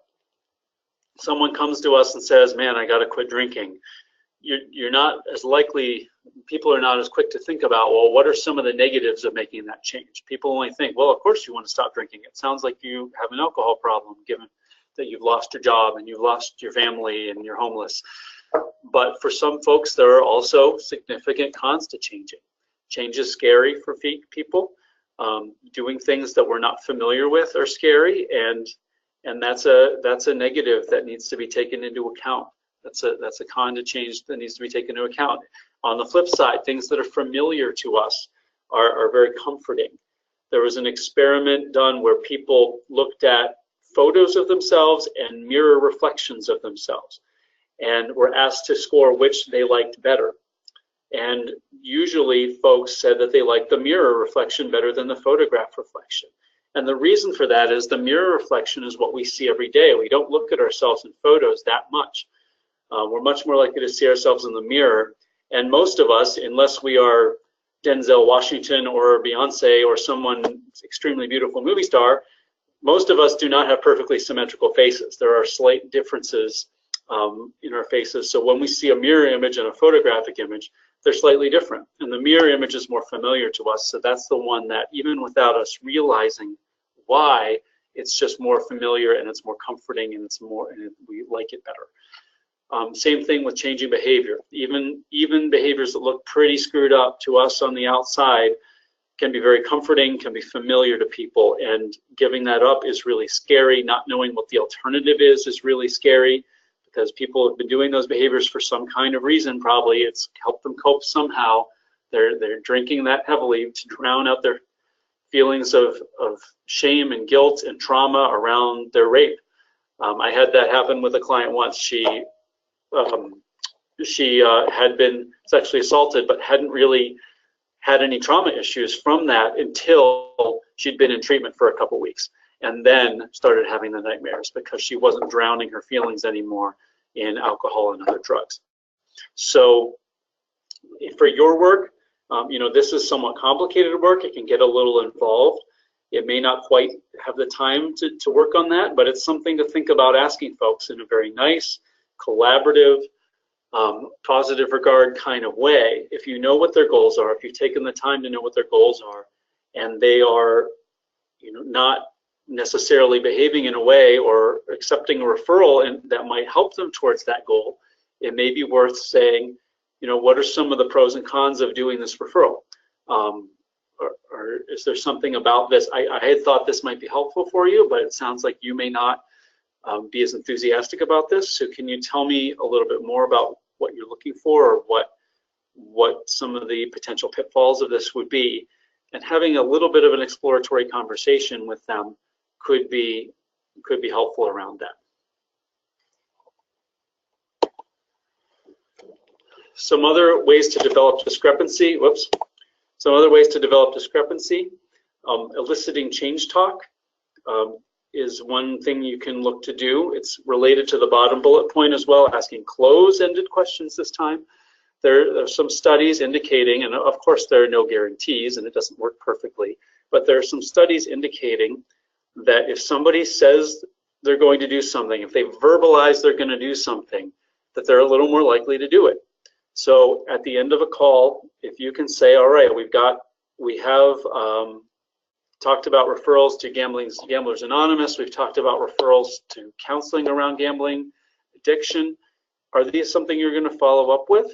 Someone comes to us and says, man, I got to quit drinking. You're not as likely, people are not as quick to think about, well, what are some of the negatives of making that change? People only think, well, of course you want to stop drinking. It sounds like you have an alcohol problem, given that you've lost your job and you've lost your family and you're homeless. But for some folks, there are also significant cons to changing. Change is scary for people. Doing things that we're not familiar with are scary, and that's a negative that needs to be taken into account. That's a con to change that needs to be taken into account. On the flip side, things that are familiar to us are very comforting. There was an experiment done where people looked at photos of themselves and mirror reflections of themselves and were asked to score which they liked better. And usually folks said that they liked the mirror reflection better than the photograph reflection. And the reason for that is the mirror reflection is what we see every day. We don't look at ourselves in photos that much. We're much more likely to see ourselves in the mirror. And most of us, unless we are Denzel Washington or Beyonce or someone extremely beautiful movie star, most of us do not have perfectly symmetrical faces. There are slight differences in our faces. So when we see a mirror image and a photographic image, they're slightly different. And the mirror image is more familiar to us. So that's the one that, even without us realizing why, it's just more familiar and it's more comforting and we like it better. Same thing with changing behavior. Even behaviors that look pretty screwed up to us on the outside can be very comforting, can be familiar to people, and giving that up is really scary. Not knowing what the alternative is really scary, because people have been doing those behaviors for some kind of reason. Probably it's helped them cope somehow. They're drinking that heavily to drown out their feelings of shame and guilt and trauma around their rape. I had that happen with a client once. She had been sexually assaulted, but hadn't really had any trauma issues from that until she'd been in treatment for a couple weeks, and then started having the nightmares because she wasn't drowning her feelings anymore in alcohol and other drugs. So for your work, this is somewhat complicated work. It can get a little involved. It may not quite have the time to work on that, but it's something to think about asking folks in a very nice, collaborative, positive regard kind of way. If you know what their goals are, if you've taken the time to know what their goals are, and they are not necessarily behaving in a way or accepting a referral and that might help them towards that goal, it may be worth saying, what are some of the pros and cons of doing this referral? Or is there something about this? I had thought this might be helpful for you, but it sounds like you may not be as enthusiastic about this. So can you tell me a little bit more about what you're looking for, or what some of the potential pitfalls of this would be? And having a little bit of an exploratory conversation with them could be helpful around that. Some other ways to develop discrepancy. Some other ways to develop discrepancy. Eliciting change talk is one thing you can look to do. It's related to the bottom bullet point as well, asking close-ended questions this time. There are some studies indicating, and of course there are no guarantees and it doesn't work perfectly, but there are some studies indicating that if somebody says they're going to do something, if they verbalize they're going to do something, that they're a little more likely to do it. So at the end of a call, if you can say, all right, we have talked about referrals to Gamblers Anonymous. We've talked about referrals to counseling around gambling addiction. Are these something you're going to follow up with?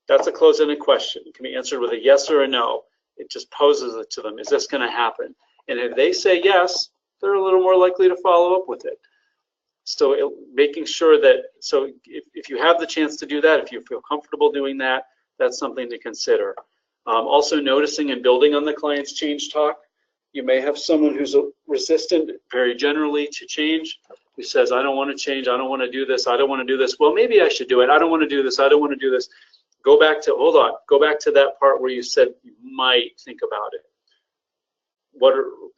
That's a close-ended question. It can be answered with a yes or a no. It just poses it to them. Is this going to happen? And if they say yes, they're a little more likely to follow up with it. So making sure that, so if you have the chance to do that, if you feel comfortable doing that, that's something to consider. Also noticing and building on the client's change talk. You may have someone who's resistant very generally to change, who says, I don't want to change, I don't want to do this, I don't want to do this. Well, maybe I should do it. I don't want to do this, I don't want to do this. Go back to, hold on, go back to that part where you said you might think about it.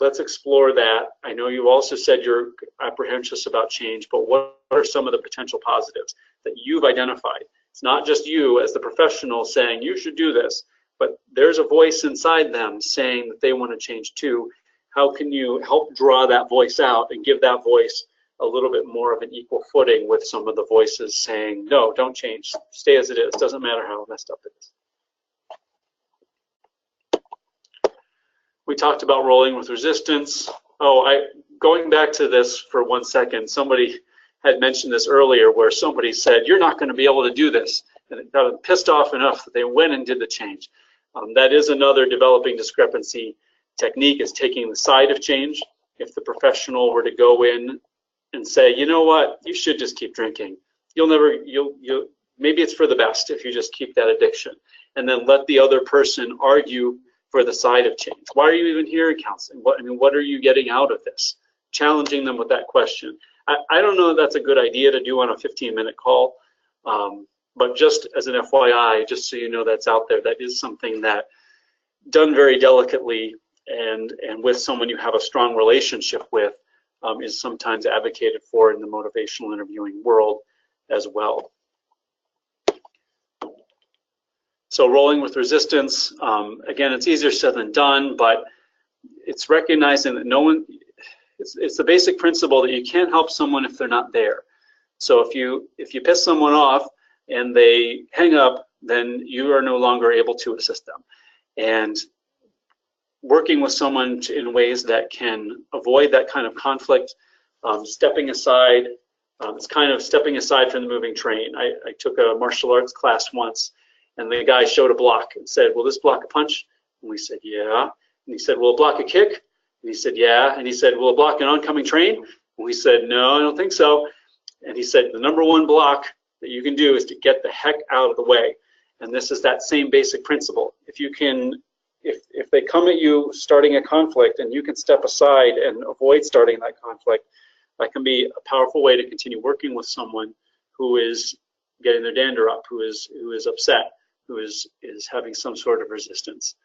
Let's explore that. I know you also said you're apprehensive about change, but what are some of the potential positives that you've identified? It's not just you as the professional saying you should do this, but there's a voice inside them saying that they want to change too. How can you help draw that voice out and give that voice a little bit more of an equal footing with some of the voices saying, no, don't change, stay as it is, doesn't matter how messed up it is. We talked about rolling with resistance. Going back to this for 1 second, somebody had mentioned this earlier where somebody said, you're not going to be able to do this. And it got them pissed off enough that they went and did the change. That is another developing discrepancy technique, is taking the side of change. If the professional were to go in and say, you know what, you should just keep drinking. Maybe it's for the best if you just keep that addiction. And then let the other person argue for the side of change. Why are you even here in counseling? What are you getting out of this? Challenging them with that question. I don't know if that's a good idea to do on a 15-minute call, but just as an FYI, just so you know that's out there, that is something that, done very delicately and with someone you have a strong relationship with is sometimes advocated for in the motivational interviewing world as well. So rolling with resistance, again, it's easier said than done, but it's recognizing that no one, it's the basic principle that you can't help someone if they're not there. So if you piss someone off and they hang up, then you are no longer able to assist them. And working with someone in ways that can avoid that kind of conflict, stepping aside, it's kind of stepping aside from the moving train. I took a martial arts class once, and the guy showed a block and said, "Will this block a punch?" And we said, "Yeah." And he said, "Will it block a kick?" And he said, "Yeah." And he said, "Will it block an oncoming train?" And we said, "No, I don't think so." And he said, "The number one block that you can do is to get the heck out of the way." And this is that same basic principle. If you can, if they come at you starting a conflict and you can step aside and avoid starting that conflict, that can be a powerful way to continue working with someone who is getting their dander up, who is upset, who is having some sort of resistance.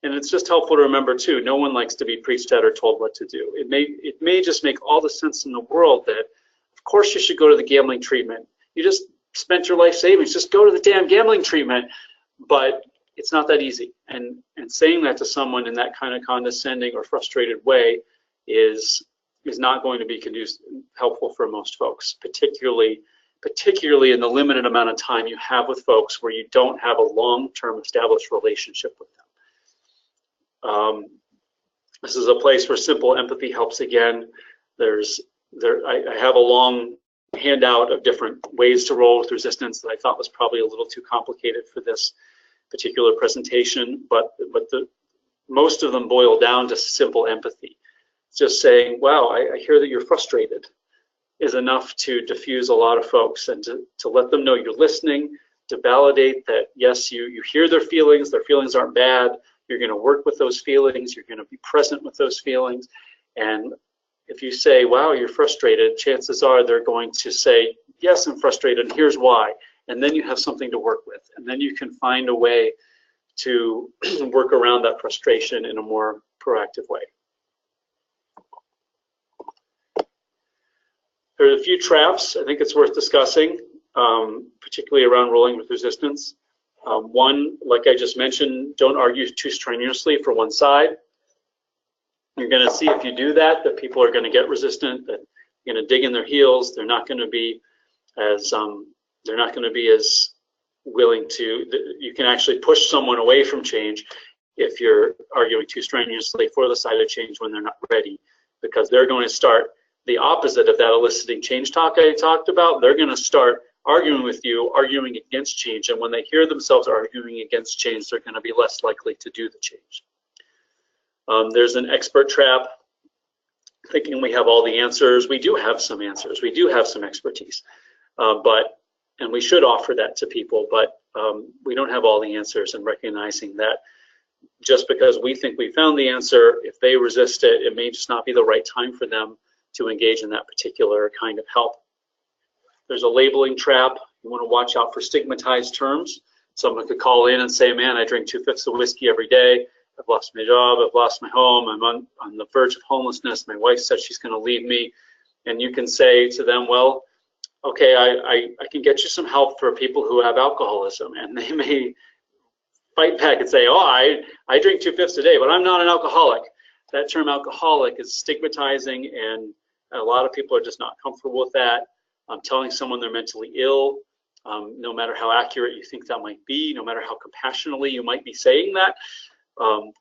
And it's just helpful to remember too, no one likes to be preached at or told what to do. It may just make all the sense in the world that of course you should go to the gambling treatment. You just spent your life savings, just go to the damn gambling treatment. But it's not that easy. And saying that to someone in that kind of condescending or frustrated way is not going to be helpful for most folks, particularly in the limited amount of time you have with folks where you don't have a long-term established relationship with them. This is a place where simple empathy helps again. I have a long handout of different ways to roll with resistance that I thought was probably a little too complicated for this particular presentation, but most of them boil down to simple empathy. Just saying, wow, I hear that you're frustrated, is enough to diffuse a lot of folks and to let them know you're listening, to validate that, yes, you hear their feelings aren't bad, you're going to work with those feelings, you're going to be present with those feelings. And if you say, wow, you're frustrated, chances are they're going to say, yes, I'm frustrated, and here's why. And then you have something to work with. And then you can find a way to work around that frustration in a more proactive way. There are a few traps I think it's worth discussing, particularly around rolling with resistance. One, like I just mentioned, don't argue too strenuously for one side. You're going to see if you do that people are going to get resistant, that you're going to dig in their heels. They're not going to be as willing to. You can actually push someone away from change if you're arguing too strenuously for the side of change when they're not ready, because they're going to start the opposite of that eliciting change talk I talked about. They're going to start arguing with you, arguing against change, and when they hear themselves arguing against change, they're going to be less likely to do the change. There's an expert trap, thinking we have all the answers. We do have some answers. We do have some expertise, and we should offer that to people, but we don't have all the answers, and recognizing that just because we think we found the answer, if they resist it, it may just not be the right time for them to engage in that particular kind of help. There's a labeling trap. You want to watch out for stigmatized terms. Someone could call in and say, man, I drink 2 fifths of whiskey every day. I've lost my job. I've lost my home. I'm on the verge of homelessness. My wife said she's going to leave me. And you can say to them, well, okay, I can get you some help for people who have alcoholism. And they may fight back and say, oh, I drink 2 fifths a day, but I'm not an alcoholic. That term alcoholic is stigmatizing, and a lot of people are just not comfortable with that. Telling someone they're mentally ill, no matter how accurate you think that might be, no matter how compassionately you might be saying that,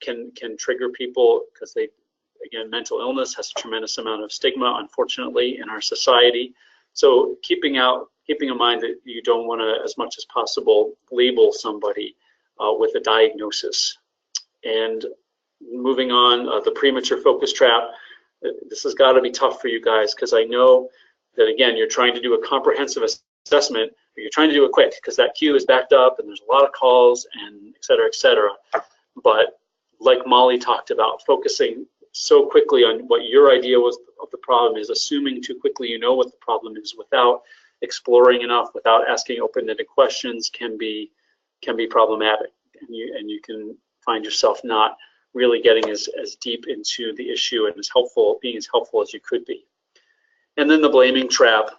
can trigger people, because again, mental illness has a tremendous amount of stigma, unfortunately, in our society. So keeping in mind that you don't want to, as much as possible, label somebody with a diagnosis. And moving on, the premature focus trap. This has got to be tough for you guys, because I know that, again, you're trying to do a comprehensive assessment, but you're trying to do it quick because that queue is backed up and there's a lot of calls and et cetera, et cetera. But like Molly talked about, focusing so quickly on what your idea was of the problem is, assuming too quickly you know what the problem is without exploring enough, without asking open-ended questions, can be problematic, and you can find yourself not really getting as deep into the issue and being as helpful as you could be. And then the blaming trap,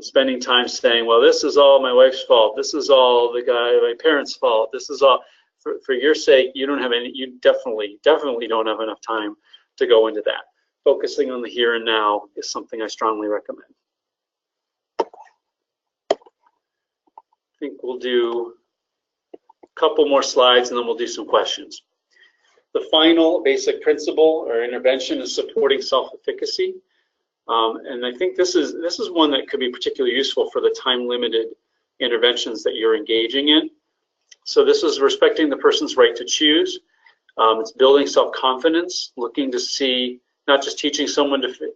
spending time saying, well, this is all my wife's fault. This is all my parents' fault. This is all, for your sake, you definitely don't have enough time to go into that. Focusing on the here and now is something I strongly recommend. I think we'll do a couple more slides and then we'll do some questions. The final basic principle or intervention is supporting self-efficacy. And I think this is one that could be particularly useful for the time-limited interventions that you're engaging in. So this is respecting the person's right to choose. It's building self-confidence, looking to see, not just teaching someone to fish,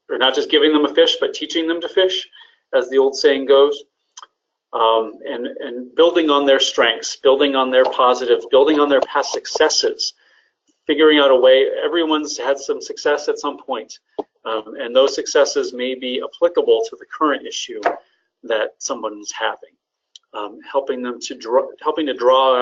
or not just giving them a fish, but teaching them to fish, as the old saying goes. And building on their strengths, building on their positives, building on their past successes, figuring out a way. Everyone's had some success at some point, and those successes may be applicable to the current issue that someone is having. Helping to draw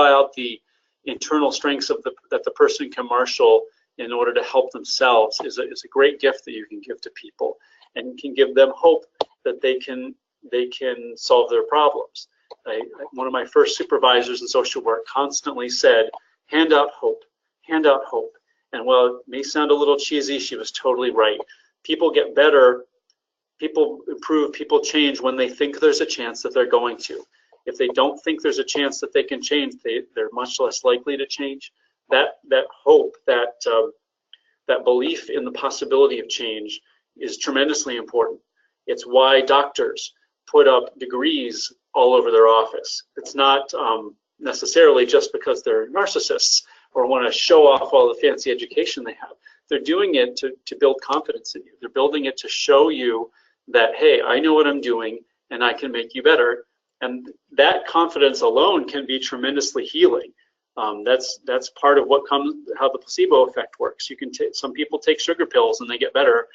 out the internal strengths that the person can marshal in order to help themselves is a great gift that you can give to people, and can give them hope that they can solve their problems. One of my first supervisors in social work constantly said, hand out hope, hand out hope. And while it may sound a little cheesy, she was totally right. People get better, people improve, people change when they think there's a chance that they're going to. If they don't think there's a chance that they can change, they're much less likely to change. That hope, that belief in the possibility of change is tremendously important. It's why doctors put up degrees all over their office. It's not necessarily just because they're narcissists or want to show off all the fancy education they have. They're doing it to build confidence in you. They're building it to show you that, hey, I know what I'm doing and I can make you better. And that confidence alone can be tremendously healing. That's part of how the placebo effect works. Some people take sugar pills and they get better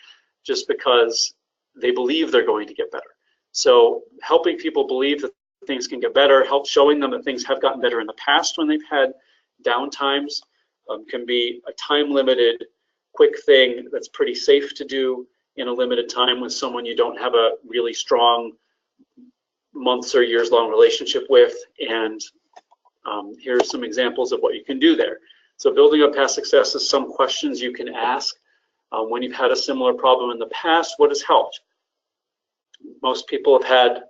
just because they believe they're going to get better. So helping people believe that things can get better, showing them that things have gotten better in the past when they've had down times, can be a time-limited, quick thing that's pretty safe to do in a limited time with someone you don't have a really strong months or years-long relationship with. And here are some examples of what you can do there. So building up past successes, some questions you can ask. When you've had a similar problem in the past, what has helped? Most people have had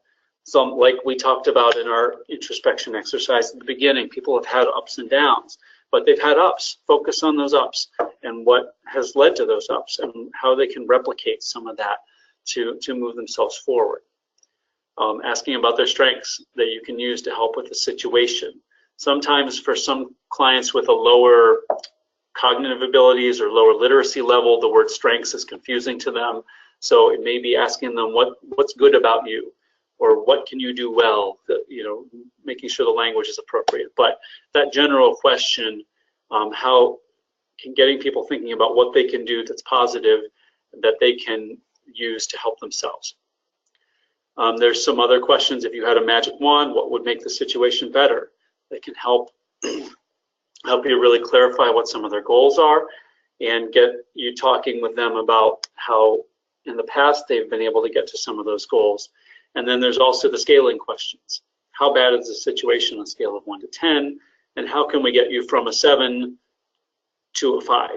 some, like we talked about in our introspection exercise at the beginning, people have had ups and downs, but they've had ups. Focus on those ups and what has led to those ups and how they can replicate some of that to move themselves forward. Asking about their strengths that you can use to help with the situation. Sometimes for some clients with a lower cognitive abilities or lower literacy level, the word strengths is confusing to them. So it may be asking them what's good about you, or what can you do well, making sure the language is appropriate. But that general question, getting people thinking about what they can do that's positive, that they can use to help themselves. There's some other questions. If you had a magic wand, what would make the situation better? They can help you really clarify what some of their goals are and get you talking with them about how in the past they've been able to get to some of those goals. And then there's also the scaling questions. How bad is the situation on a scale of 1 to 10? And how can we get you from a 7 to a 5?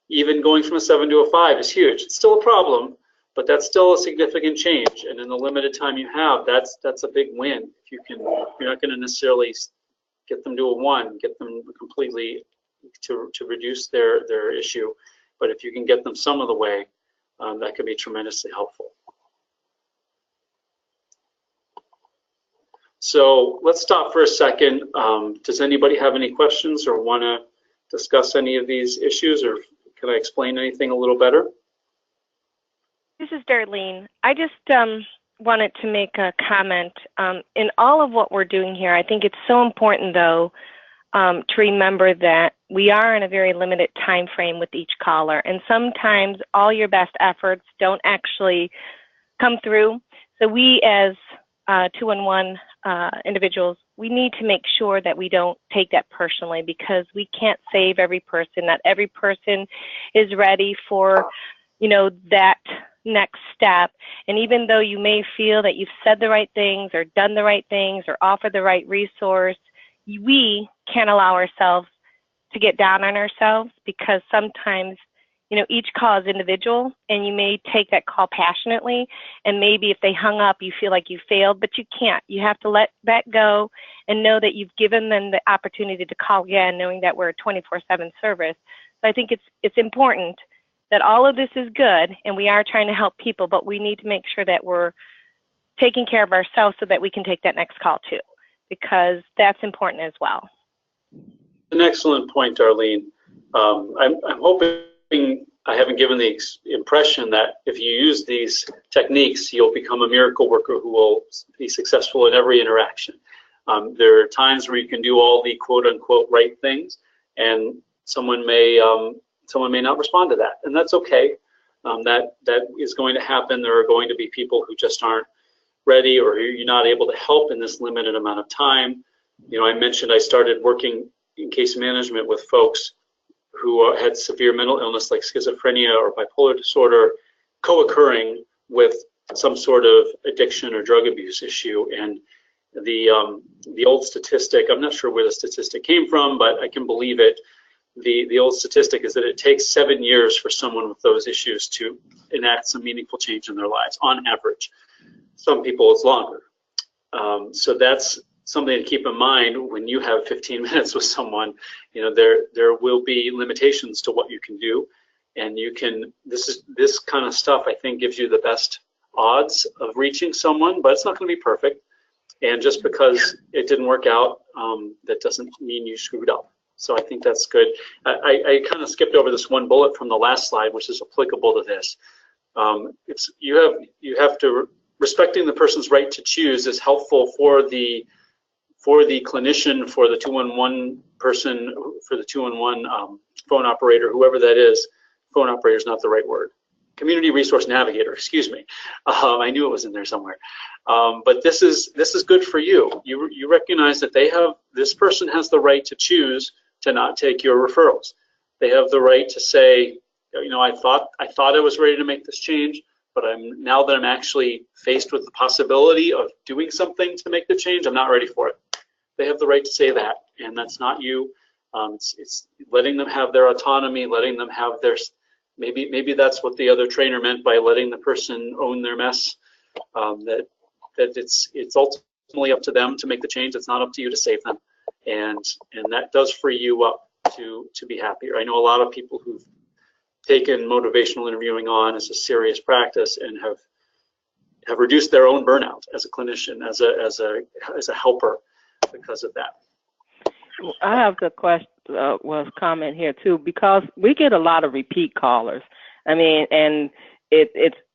Even going from a 7 to a 5 is huge. It's still a problem, but that's still a significant change. And in the limited time you have, that's a big win. If you're not going to necessarily get them to a 1, get them completely to reduce their issue, but if you can get them some of the way, that can be tremendously helpful. So let's stop for a second. Does anybody have any questions or want to discuss any of these issues, or can I explain anything a little better? This is Darlene. I just wanted to make a comment. In all of what we're doing here, I think it's so important, though, to remember that we are in a very limited time frame with each caller, and sometimes all your best efforts don't actually come through. So we as 2-in-1 individuals, we need to make sure that we don't take that personally, because we can't save every person. Not every person is ready for, that next step. And even though you may feel that you've said the right things or done the right things or offered the right resource, we can't allow ourselves to get down on ourselves, because sometimes, each call is individual, and you may take that call passionately, and maybe if they hung up, you feel like you failed, but you can't. You have to let that go and know that you've given them the opportunity to call again, knowing that we're a 24/7 service. So I think it's important that all of this is good, and we are trying to help people, but we need to make sure that we're taking care of ourselves so that we can take that next call too, because that's important as well. An excellent point, Darlene. I'm hoping I haven't given the impression that if you use these techniques, you'll become a miracle worker who will be successful in every interaction. There are times where you can do all the quote-unquote right things, and someone may not respond to that, and that's okay. That is going to happen. There are going to be people who just aren't ready, or who you're not able to help in this limited amount of time. I mentioned I started working in case management with folks who had severe mental illness like schizophrenia or bipolar disorder co-occurring with some sort of addiction or drug abuse issue. And the old statistic, I'm not sure where the statistic came from, but I can believe it. The old statistic is that it takes 7 years for someone with those issues to enact some meaningful change in their lives, on average. Some people it's longer. So that's something to keep in mind when you have 15 minutes with someone. There will be limitations to what you can do, and this kind of stuff I think gives you the best odds of reaching someone, but it's not going to be perfect. And just because it didn't work out, that doesn't mean you screwed up. So I think that's good. I kind of skipped over this one bullet from the last slide, which is applicable to this. You have to, respecting the person's right to choose is helpful for the clinician, for the 211 person, for the 211 phone operator, whoever that is. Phone operator is not the right word. Community resource navigator, excuse me. I knew it was in there somewhere. But this is good for you. You recognize that this person has the right to choose to not take your referrals. They have the right to say, I thought I was ready to make this change, but now that I'm actually faced with the possibility of doing something to make the change, I'm not ready for it. They have the right to say that, and that's not you. It's letting them have their autonomy, letting them have their, maybe that's what the other trainer meant by letting the person own their mess, that it's ultimately up to them to make the change. It's not up to you to save them, and that does free you up to be happier. I know a lot of people who've taken motivational interviewing on as a serious practice and have reduced their own burnout as a clinician, as a helper, because of that. I have the comment here too, because we get a lot of repeat callers. I mean, and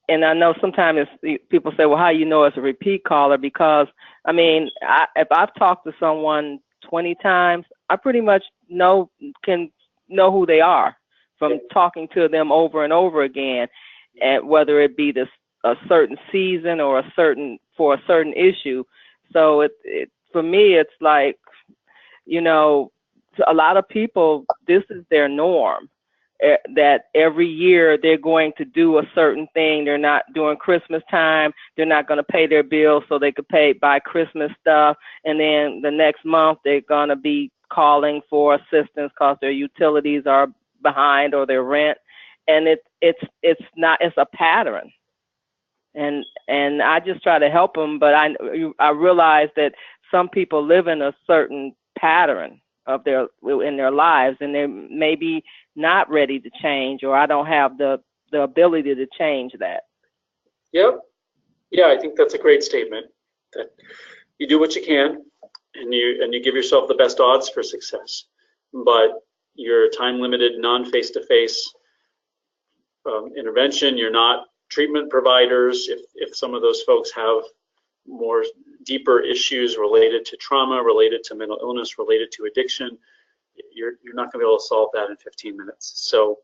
and I know sometimes people say, well, how you know it's a repeat caller? Because I mean, if I've talked to someone 20 times, I pretty much can know who they are from talking to them over and over again, and whether it be a certain season or for a certain issue. So for me, it's like, a lot of people, this is their norm, that every year they're going to do a certain thing. They're not doing Christmas time. They're not going to pay their bills so they could buy Christmas stuff. And then the next month they're going to be calling for assistance because their utilities are behind or their rent. And it's a pattern. And I just try to help them, but I realize that some people live in a certain pattern in their lives, and they may be not ready to change, or I don't have the ability to change that. Yep. Yeah, I think that's a great statement. That you do what you can, and you give yourself the best odds for success. But you're time limited, non-face-to-face intervention. You're not treatment providers. If some of those folks have more deeper issues related to trauma, related to mental illness, related to addiction, you're not going to be able to solve that in 15 minutes. So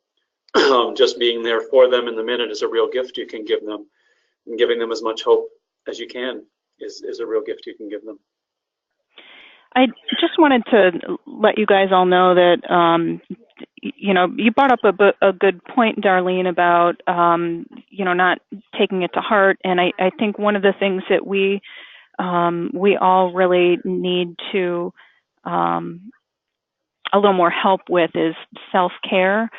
just being there for them in the minute is a real gift you can give them, and giving them as much hope as you can is a real gift you can give them. I just wanted to let you guys all know that, you brought up a good point, Darlene, about, not taking it to heart. And I think one of the things that we all really need to a little more help with is self-care.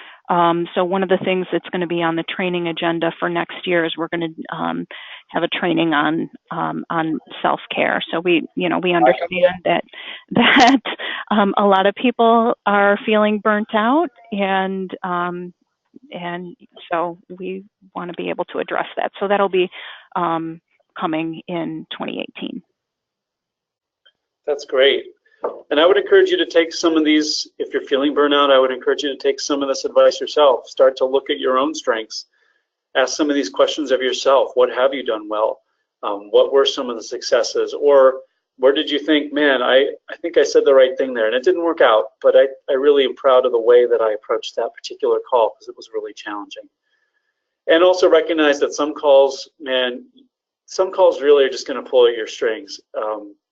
So one of the things that's going to be on the training agenda for next year is we're going to have a training on self-care. So we understand that a lot of people are feeling burnt out, and so we want to be able to address that. So that'll be coming in 2018. That's great. And I would encourage you to take some of these, if you're feeling burnout, I would encourage you to take some of this advice yourself. Start to look at your own strengths. Ask some of these questions of yourself. What have you done well? What were some of the successes? Or where did you think, man, I think I said the right thing there and it didn't work out, but I really am proud of the way that I approached that particular call because it was really challenging. And also recognize that some calls really are just going to pull at your strings.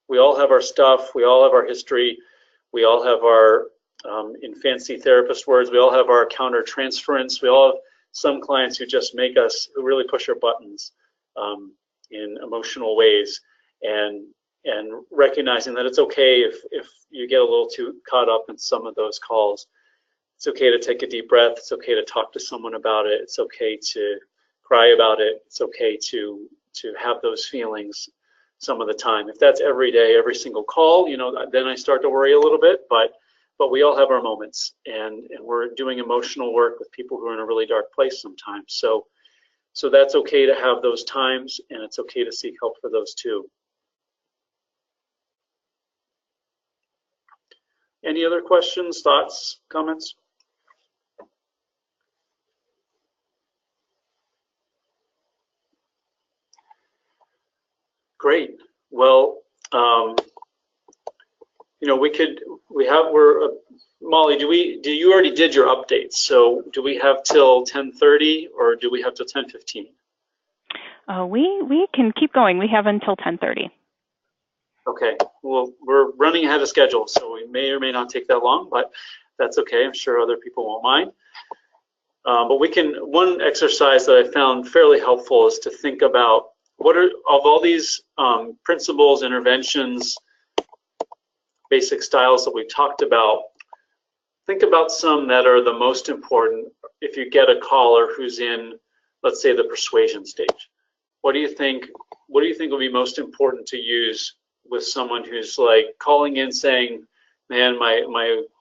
We all have our stuff, we all have our history, we all have our, in fancy therapist words, we all have our counter-transference, we all have some clients who just make us, who really push our buttons in emotional ways, and recognizing that it's okay if you get a little too caught up in some of those calls. It's okay to take a deep breath, it's okay to talk to someone about it, it's okay to cry about it, it's okay to have those feelings some of the time. If that's every day, every single call, then I start to worry a little bit, but we all have our moments, and we're doing emotional work with people who are in a really dark place sometimes. So that's okay to have those times, and it's okay to seek help for those too. Any other questions, thoughts, comments? Great. Well, Molly, do you already did your updates? So do we have till 10:30 or do we have till 10:15? We can keep going. We have until 10:30. Okay. Well, we're running ahead of schedule, so we may or may not take that long, but that's okay. I'm sure other people won't mind. But one exercise that I found fairly helpful is to think about of all these principles, interventions, basic styles that we talked about, think about some that are the most important if you get a caller who's in, let's say, the persuasion stage. What do you think would be most important to use with someone who's like calling in saying, man, my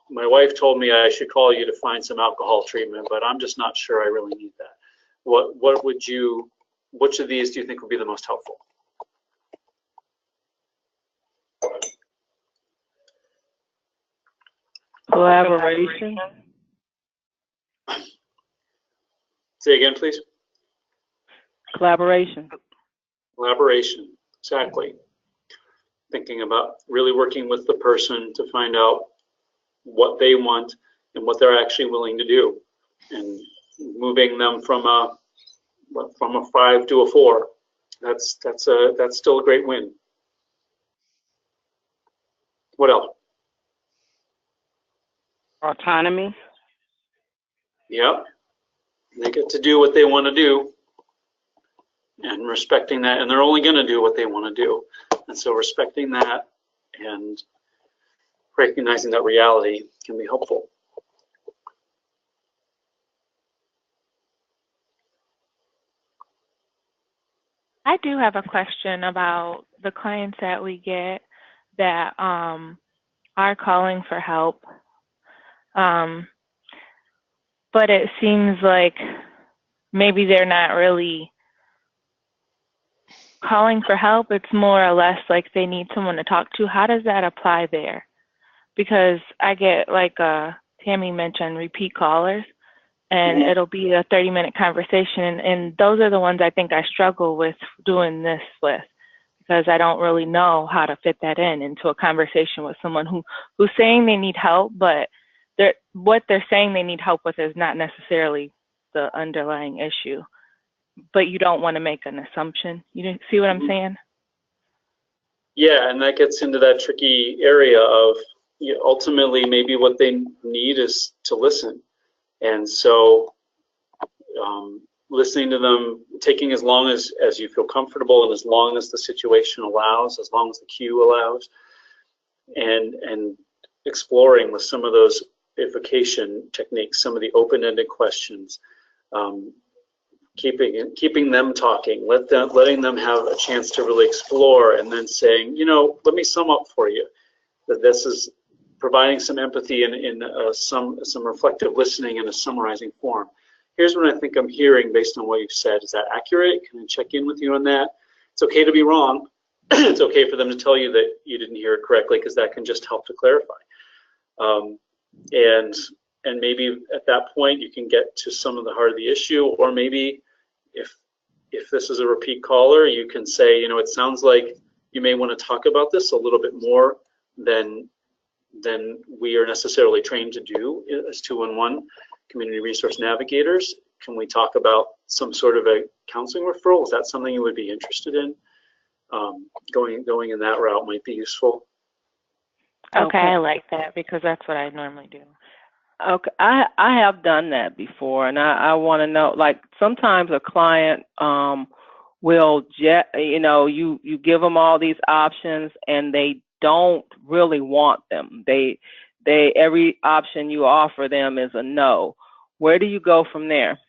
wife told me I should call you to find some alcohol treatment, but I'm just not sure I really need that. Which of these do you think would be the most helpful? Collaboration. Say again, please. Collaboration. Collaboration, exactly. Thinking about really working with the person to find out what they want and what they're actually willing to do, and moving them from a 5 to a 4. That's still a great win. What else? Autonomy. Yep. They get to do what they want to do, and respecting that, and they're only going to do what they want to do. And so respecting that and recognizing that reality can be helpful. I do have a question about the clients that we get that are calling for help. But it seems like maybe they're not really calling for help. It's more or less like they need someone to talk to. How does that apply there? Because I get, like Tammy mentioned, repeat callers, and it'll be a 30-minute conversation. And those are the ones I think I struggle with doing this with, because I don't really know how to fit that into a conversation with someone who's saying they need help, but what they're saying they need help with is not necessarily the underlying issue. But you don't want to make an assumption. You see what I'm saying? Yeah, and that gets into that tricky area of ultimately maybe what they need is to listen. And so listening to them, taking as long as you feel comfortable and as long as the situation allows, as long as the cue allows, and exploring with some of those evocation techniques, some of the open-ended questions, keeping them talking, letting them have a chance to really explore, and then saying, let me sum up for you. That this is providing some empathy in some reflective listening in a summarizing form. Here's what I think I'm hearing based on what you've said. Is that accurate? Can I check in with you on that? It's okay to be wrong. It's okay for them to tell you that you didn't hear it correctly, because that can just help to clarify. And maybe at that point you can get to some of the heart of the issue, or maybe if this is a repeat caller, you can say, it sounds like you may want to talk about this a little bit more than we are necessarily trained to do as 211 community resource navigators. Can we talk about some sort of a counseling referral? Is that something you would be interested in? Going in that route might be useful. Okay, I like that, because that's what I normally do. Okay, I have done that before, and I want to know, like, sometimes a client will you give them all these options and they don't really want them. They every option you offer them is a no. Where do you go from there?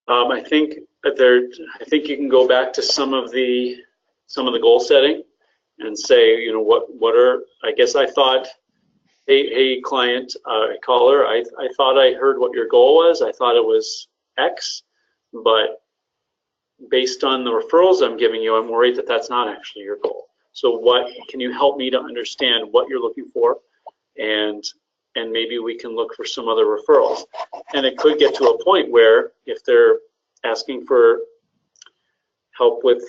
I think you can go back to some of the goal setting and say, what are, I guess I thought, hey client, caller, I thought I heard what your goal was. I thought it was X, but based on the referrals I'm giving you, I'm worried that that's not actually your goal. So what can you help me to understand what you're looking for, and maybe we can look for some other referrals. And it could get to a point where if they're asking for help with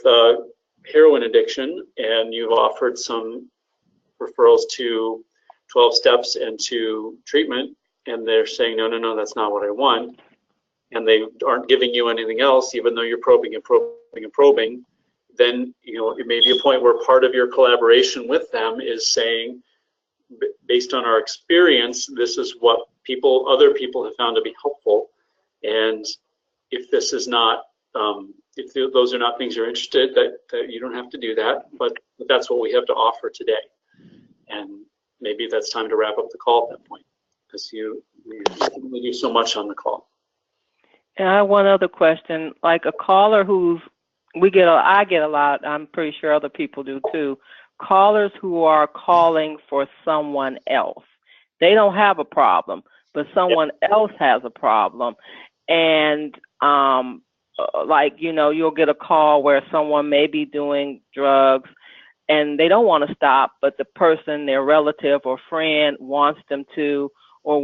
heroin addiction and you've offered some referrals to 12 steps and to treatment, and they're saying, no, that's not what I want, and they aren't giving you anything else, even though you're probing and probing and probing, then it may be a point where part of your collaboration with them is saying, based on our experience, this is what other people have found to be helpful, and if this is not, if those are not things you're interested, that you don't have to do that, but that's what we have to offer today. And maybe that's time to wrap up the call at that point, because you do so much on the call. And I have one other question. Like a caller I get a lot, I'm pretty sure other people do too, callers who are calling for someone else. They don't have a problem, but someone else has a problem. And you'll get a call where someone may be doing drugs and they don't want to stop, but the person, their relative or friend, wants them to, or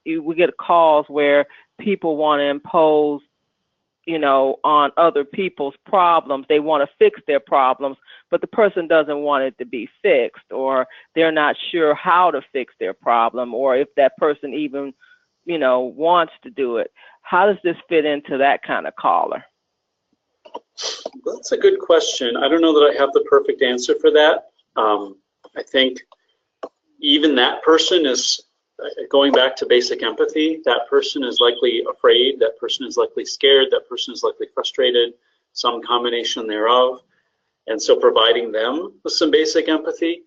we get calls where people want to impose, on other people's problems. They want to fix their problems, but the person doesn't want it to be fixed, or they're not sure how to fix their problem, or if that person even, wants to do it. How does this fit into that kind of caller? That's a good question. I don't know that I have the perfect answer for that. I think even that person is, going back to basic empathy, that person is likely afraid, that person is likely scared, that person is likely frustrated, some combination thereof. And so providing them with some basic empathy.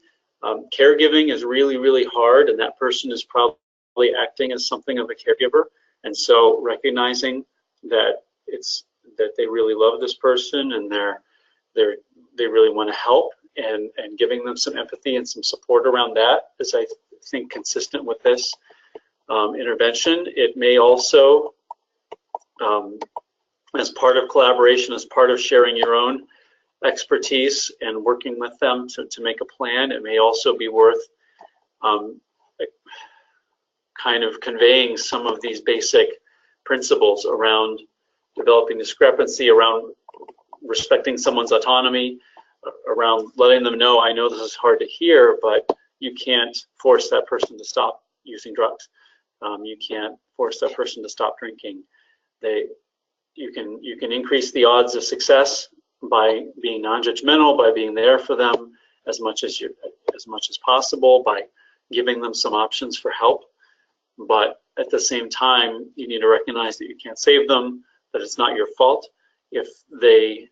Caregiving is really, really hard, and that person is probably acting as something of a caregiver. And so recognizing that they really love this person and they really want to help, and giving them some empathy and some support around that is, I think, consistent with this intervention. It may also, as part of collaboration, as part of sharing your own expertise and working with them to make a plan, it may also be worth kind of conveying some of these basic principles around developing discrepancy, around respecting someone's autonomy, around letting them know, I know this is hard to hear, but you can't force that person to stop using drugs. You can't force that person to stop drinking. You can increase the odds of success by being non-judgmental, by being there for them as much as possible, by giving them some options for help. But at the same time, you need to recognize that you can't save them, that it's not your fault if they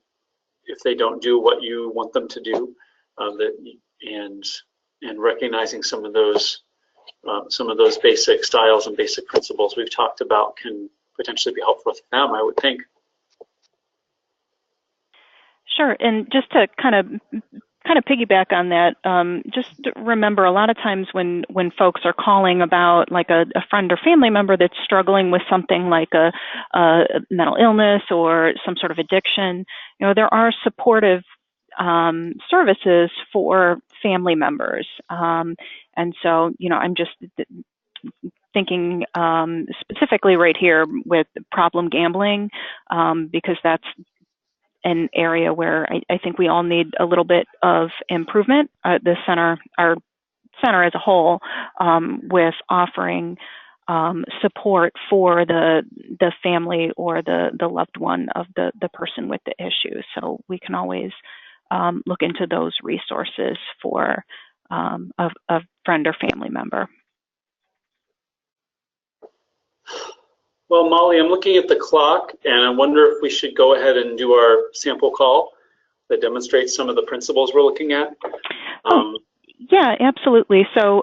don't do what you want them to do, and recognizing some of those basic styles and basic principles we've talked about can potentially be helpful for them, I would think. Sure, and just to kind of piggyback on that, just remember a lot of times when folks are calling about like a friend or family member that's struggling with something like a mental illness or some sort of addiction, there are supportive services for family members. And so, I'm just thinking specifically right here with problem gambling, because that's an area where I think we all need a little bit of improvement. Our center as a whole, with offering support for the family or the loved one of the person with the issue. So we can always look into those resources for a friend or family member. Well, Molly, I'm looking at the clock, and I wonder if we should go ahead and do our sample call that demonstrates some of the principles we're looking at. Yeah, absolutely. So,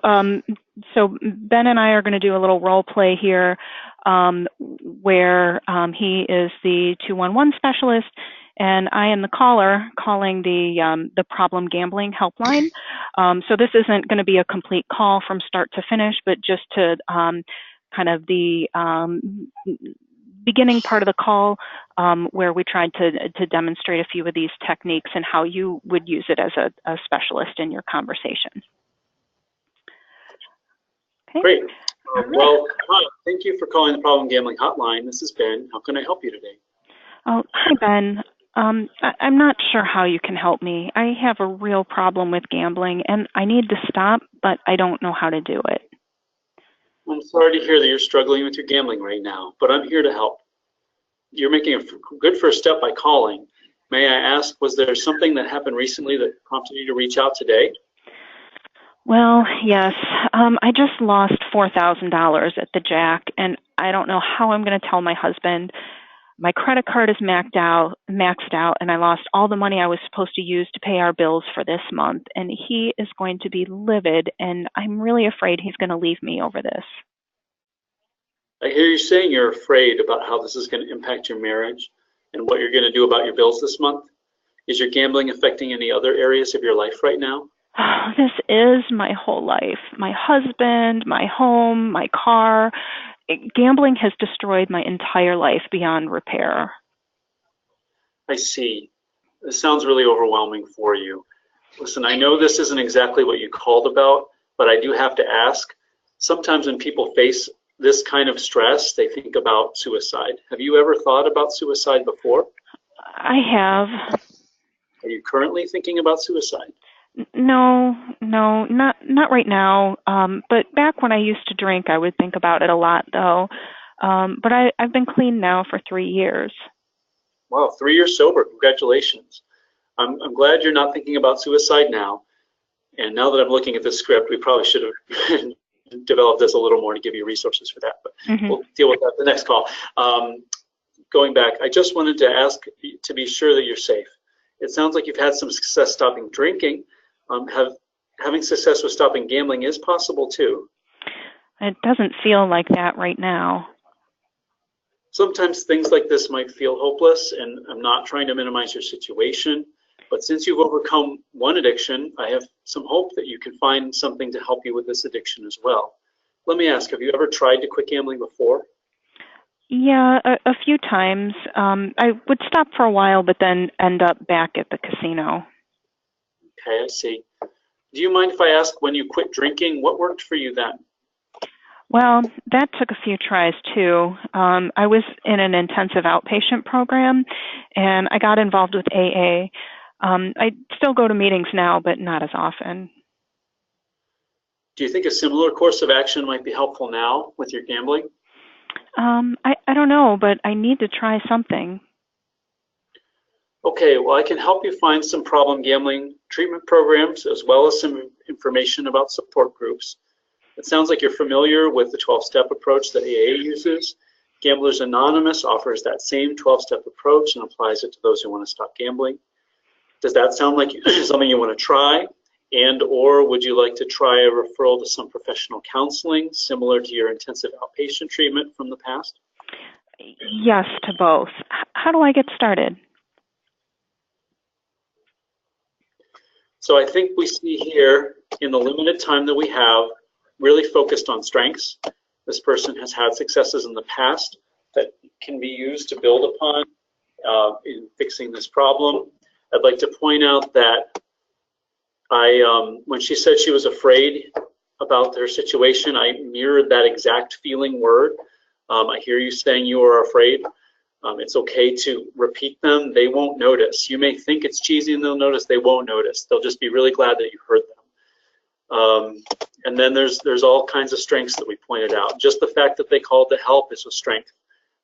so Ben and I are going to do a little role play here, where he is the 211 specialist, and I am the caller calling the problem gambling helpline. So this isn't going to be a complete call from start to finish, but just to kind of the beginning part of the call, where we tried to demonstrate a few of these techniques and how you would use it as a specialist in your conversation. Okay. Great. Well, hi, thank you for calling the Problem Gambling Hotline. This is Ben. How can I help you today? Oh, hi, Ben. I'm not sure how you can help me. I have a real problem with gambling, and I need to stop, but I don't know how to do it. I'm sorry to hear that you're struggling with your gambling right now, but I'm here to help. You're making a good first step by calling. May I ask, was there something that happened recently that prompted you to reach out today? Well, yes. I just lost $4,000 at the Jack, and I don't know how I'm going to tell my husband. My credit card is maxed out, and I lost all the money I was supposed to use to pay our bills for this month, and he is going to be livid, and I'm really afraid he's going to leave me over this. I hear you saying you're afraid about how this is going to impact your marriage and what you're going to do about your bills this month. Is your gambling affecting any other areas of your life right now? This is my whole life. My husband, my home, my car. Gambling has destroyed my entire life beyond repair. I see. This sounds really overwhelming for you. Listen, I know this isn't exactly what you called about, but I do have to ask. Sometimes when people face this kind of stress, they think about suicide. Have you ever thought about suicide before? I have. Are you currently thinking about suicide? No, not right now. But back when I used to drink, I would think about it a lot, though. But I've been clean now for 3 years. Wow, 3 years sober. Congratulations. I'm glad you're not thinking about suicide now. And now that I'm looking at this script, we probably should have developed this a little more to give you resources for that. But we'll deal with that the next call. Going back, I just wanted to ask to be sure that you're safe. It sounds like you've had some success stopping drinking. Having success with stopping gambling is possible too. It doesn't feel like that right now. Sometimes things like this might feel hopeless, and I'm not trying to minimize your situation, but since you've overcome one addiction, I have some hope that you can find something to help you with this addiction as well. Let me ask, have you ever tried to quit gambling before? Yeah, a few times. I would stop for a while, but then end up back at the casino. Okay, I see. Do you mind if I ask, when you quit drinking, what worked for you then? Well, that took a few tries too. I was in an intensive outpatient program, and I got involved with AA. I still go to meetings now, but not as often. Do you think a similar course of action might be helpful now with your gambling? I don't know, but I need to try something. Okay, well, I can help you find some problem gambling treatment programs as well as some information about support groups. It sounds like you're familiar with the 12-step approach that AA uses. Gamblers Anonymous offers that same 12-step approach and applies it to those who want to stop gambling. Does that sound like something you want to try? And or would you like to try a referral to some professional counseling similar to your intensive outpatient treatment from the past? Yes to both. How do I get started? So I think we see here, in the limited time that we have, really focused on strengths. This person has had successes in the past that can be used to build upon in fixing this problem. I'd like to point out that when she said she was afraid about her situation, I mirrored that exact feeling word. I hear you saying you are afraid. It's okay to repeat them. They won't notice. You may think it's cheesy and they'll notice. They won't notice. They'll just be really glad that you heard them. And then there's all kinds of strengths that we pointed out. Just the fact that they called to help is a strength.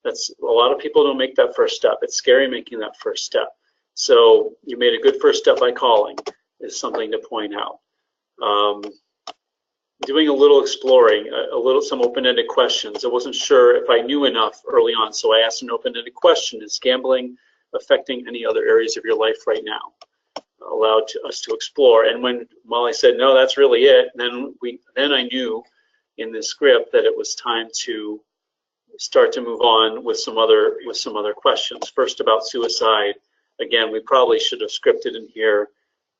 That's a lot of people don't make that first step. It's scary making that first step. So you made a good first step by calling is something to point out. Doing a little exploring, some open-ended questions. I wasn't sure if I knew enough early on, so I asked an open-ended question. Is gambling affecting any other areas of your life right now? Allowed us to explore. And when Molly said, no, that's really it, then I knew in the script that it was time to start to move on with some other questions. First about suicide. Again, we probably should have scripted in here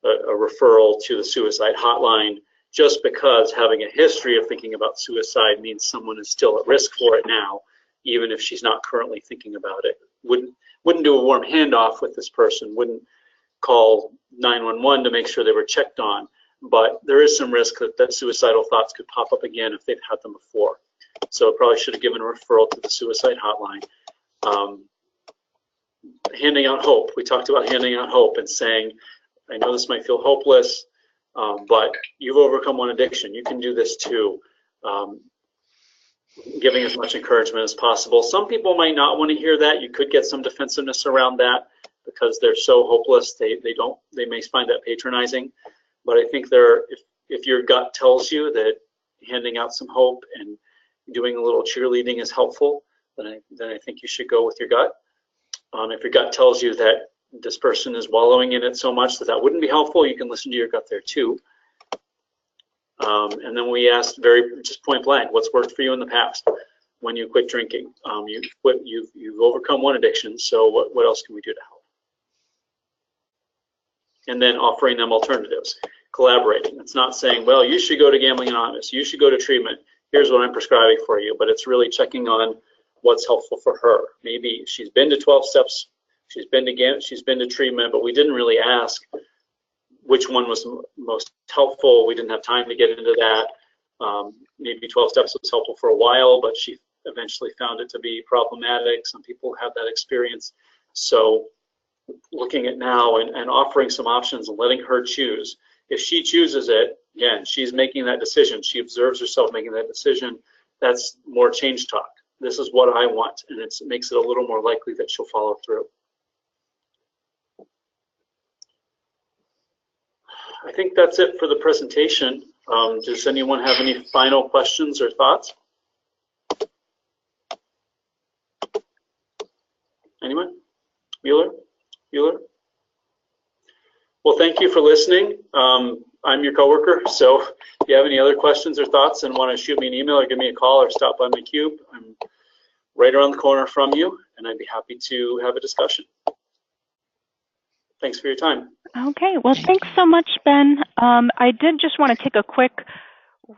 a referral to the suicide hotline, just because having a history of thinking about suicide means someone is still at risk for it now, even if she's not currently thinking about it. Wouldn't do a warm handoff with this person, wouldn't call 911 to make sure they were checked on, but there is some risk that suicidal thoughts could pop up again if they've had them before. So probably should have given a referral to the suicide hotline. Handing out hope. We talked about handing out hope and saying, I know this might feel hopeless, but you've overcome one addiction. You can do this too. Giving as much encouragement as possible. Some people might not want to hear that. You could get some defensiveness around that because they're so hopeless. They may find that patronizing. But I think if your gut tells you that handing out some hope and doing a little cheerleading is helpful, then I think you should go with your gut. If your gut tells you that this person is wallowing in it so much that wouldn't be helpful, you can listen to your gut there too. And then we asked just point blank, what's worked for you in the past when you quit drinking? You've overcome one addiction, so what else can we do to help? And then offering them alternatives, collaborating. It's not saying, well, you should go to Gambling Anonymous, you should go to treatment, here's what I'm prescribing for you, but it's really checking on what's helpful for her. Maybe she's been to 12 steps, she's been to treatment, but we didn't really ask which one was most helpful. We didn't have time to get into that. Maybe 12 steps was helpful for a while, but she eventually found it to be problematic. Some people have that experience. So looking at now and offering some options and letting her choose. If she chooses it, again, she's making that decision. She observes herself making that decision. That's more change talk. This is what I want, and it makes it a little more likely that she'll follow through. I think that's it for the presentation. Does anyone have any final questions or thoughts? Anyone? Mueller? Well, thank you for listening. I'm your coworker, so if you have any other questions or thoughts and want to shoot me an email or give me a call or stop by my cube, I'm right around the corner from you, and I'd be happy to have a discussion. Thanks for your time. Okay, well, thanks so much, Ben. I did just want to take a quick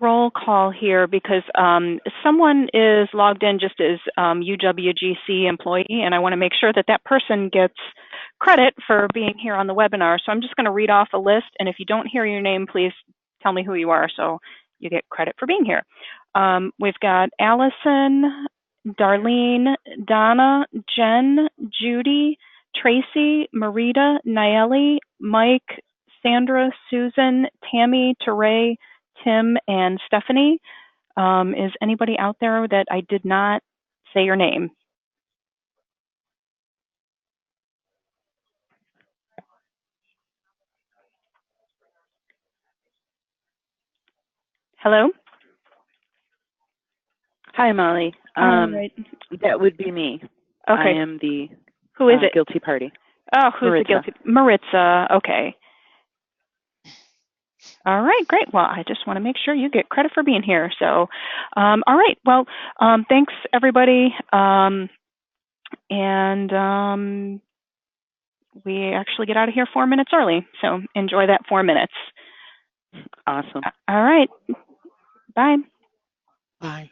roll call here because someone is logged in just as UWGC employee, and I want to make sure that that person gets credit for being here on the webinar. So I'm just going to read off a list, and if you don't hear your name, please tell me who you are so you get credit for being here. We've got Allison, Darlene, Donna, Jen, Judy, Tracy, Marita, Nayeli, Mike, Sandra, Susan, Tammy, Teray, Tim, and Stephanie. Is anybody out there that I did not say your name? Hello? Hi, Molly. Right. That would be me. Okay. I am the Who is it? guilty party. Oh, who's Maritza. the guilty? Maritza. Okay. All right, great. Well, I just want to make sure you get credit for being here. So, all right. Well, thanks, everybody. And we actually get out of here 4 minutes early. So enjoy that 4 minutes. Awesome. All right. Bye. Bye.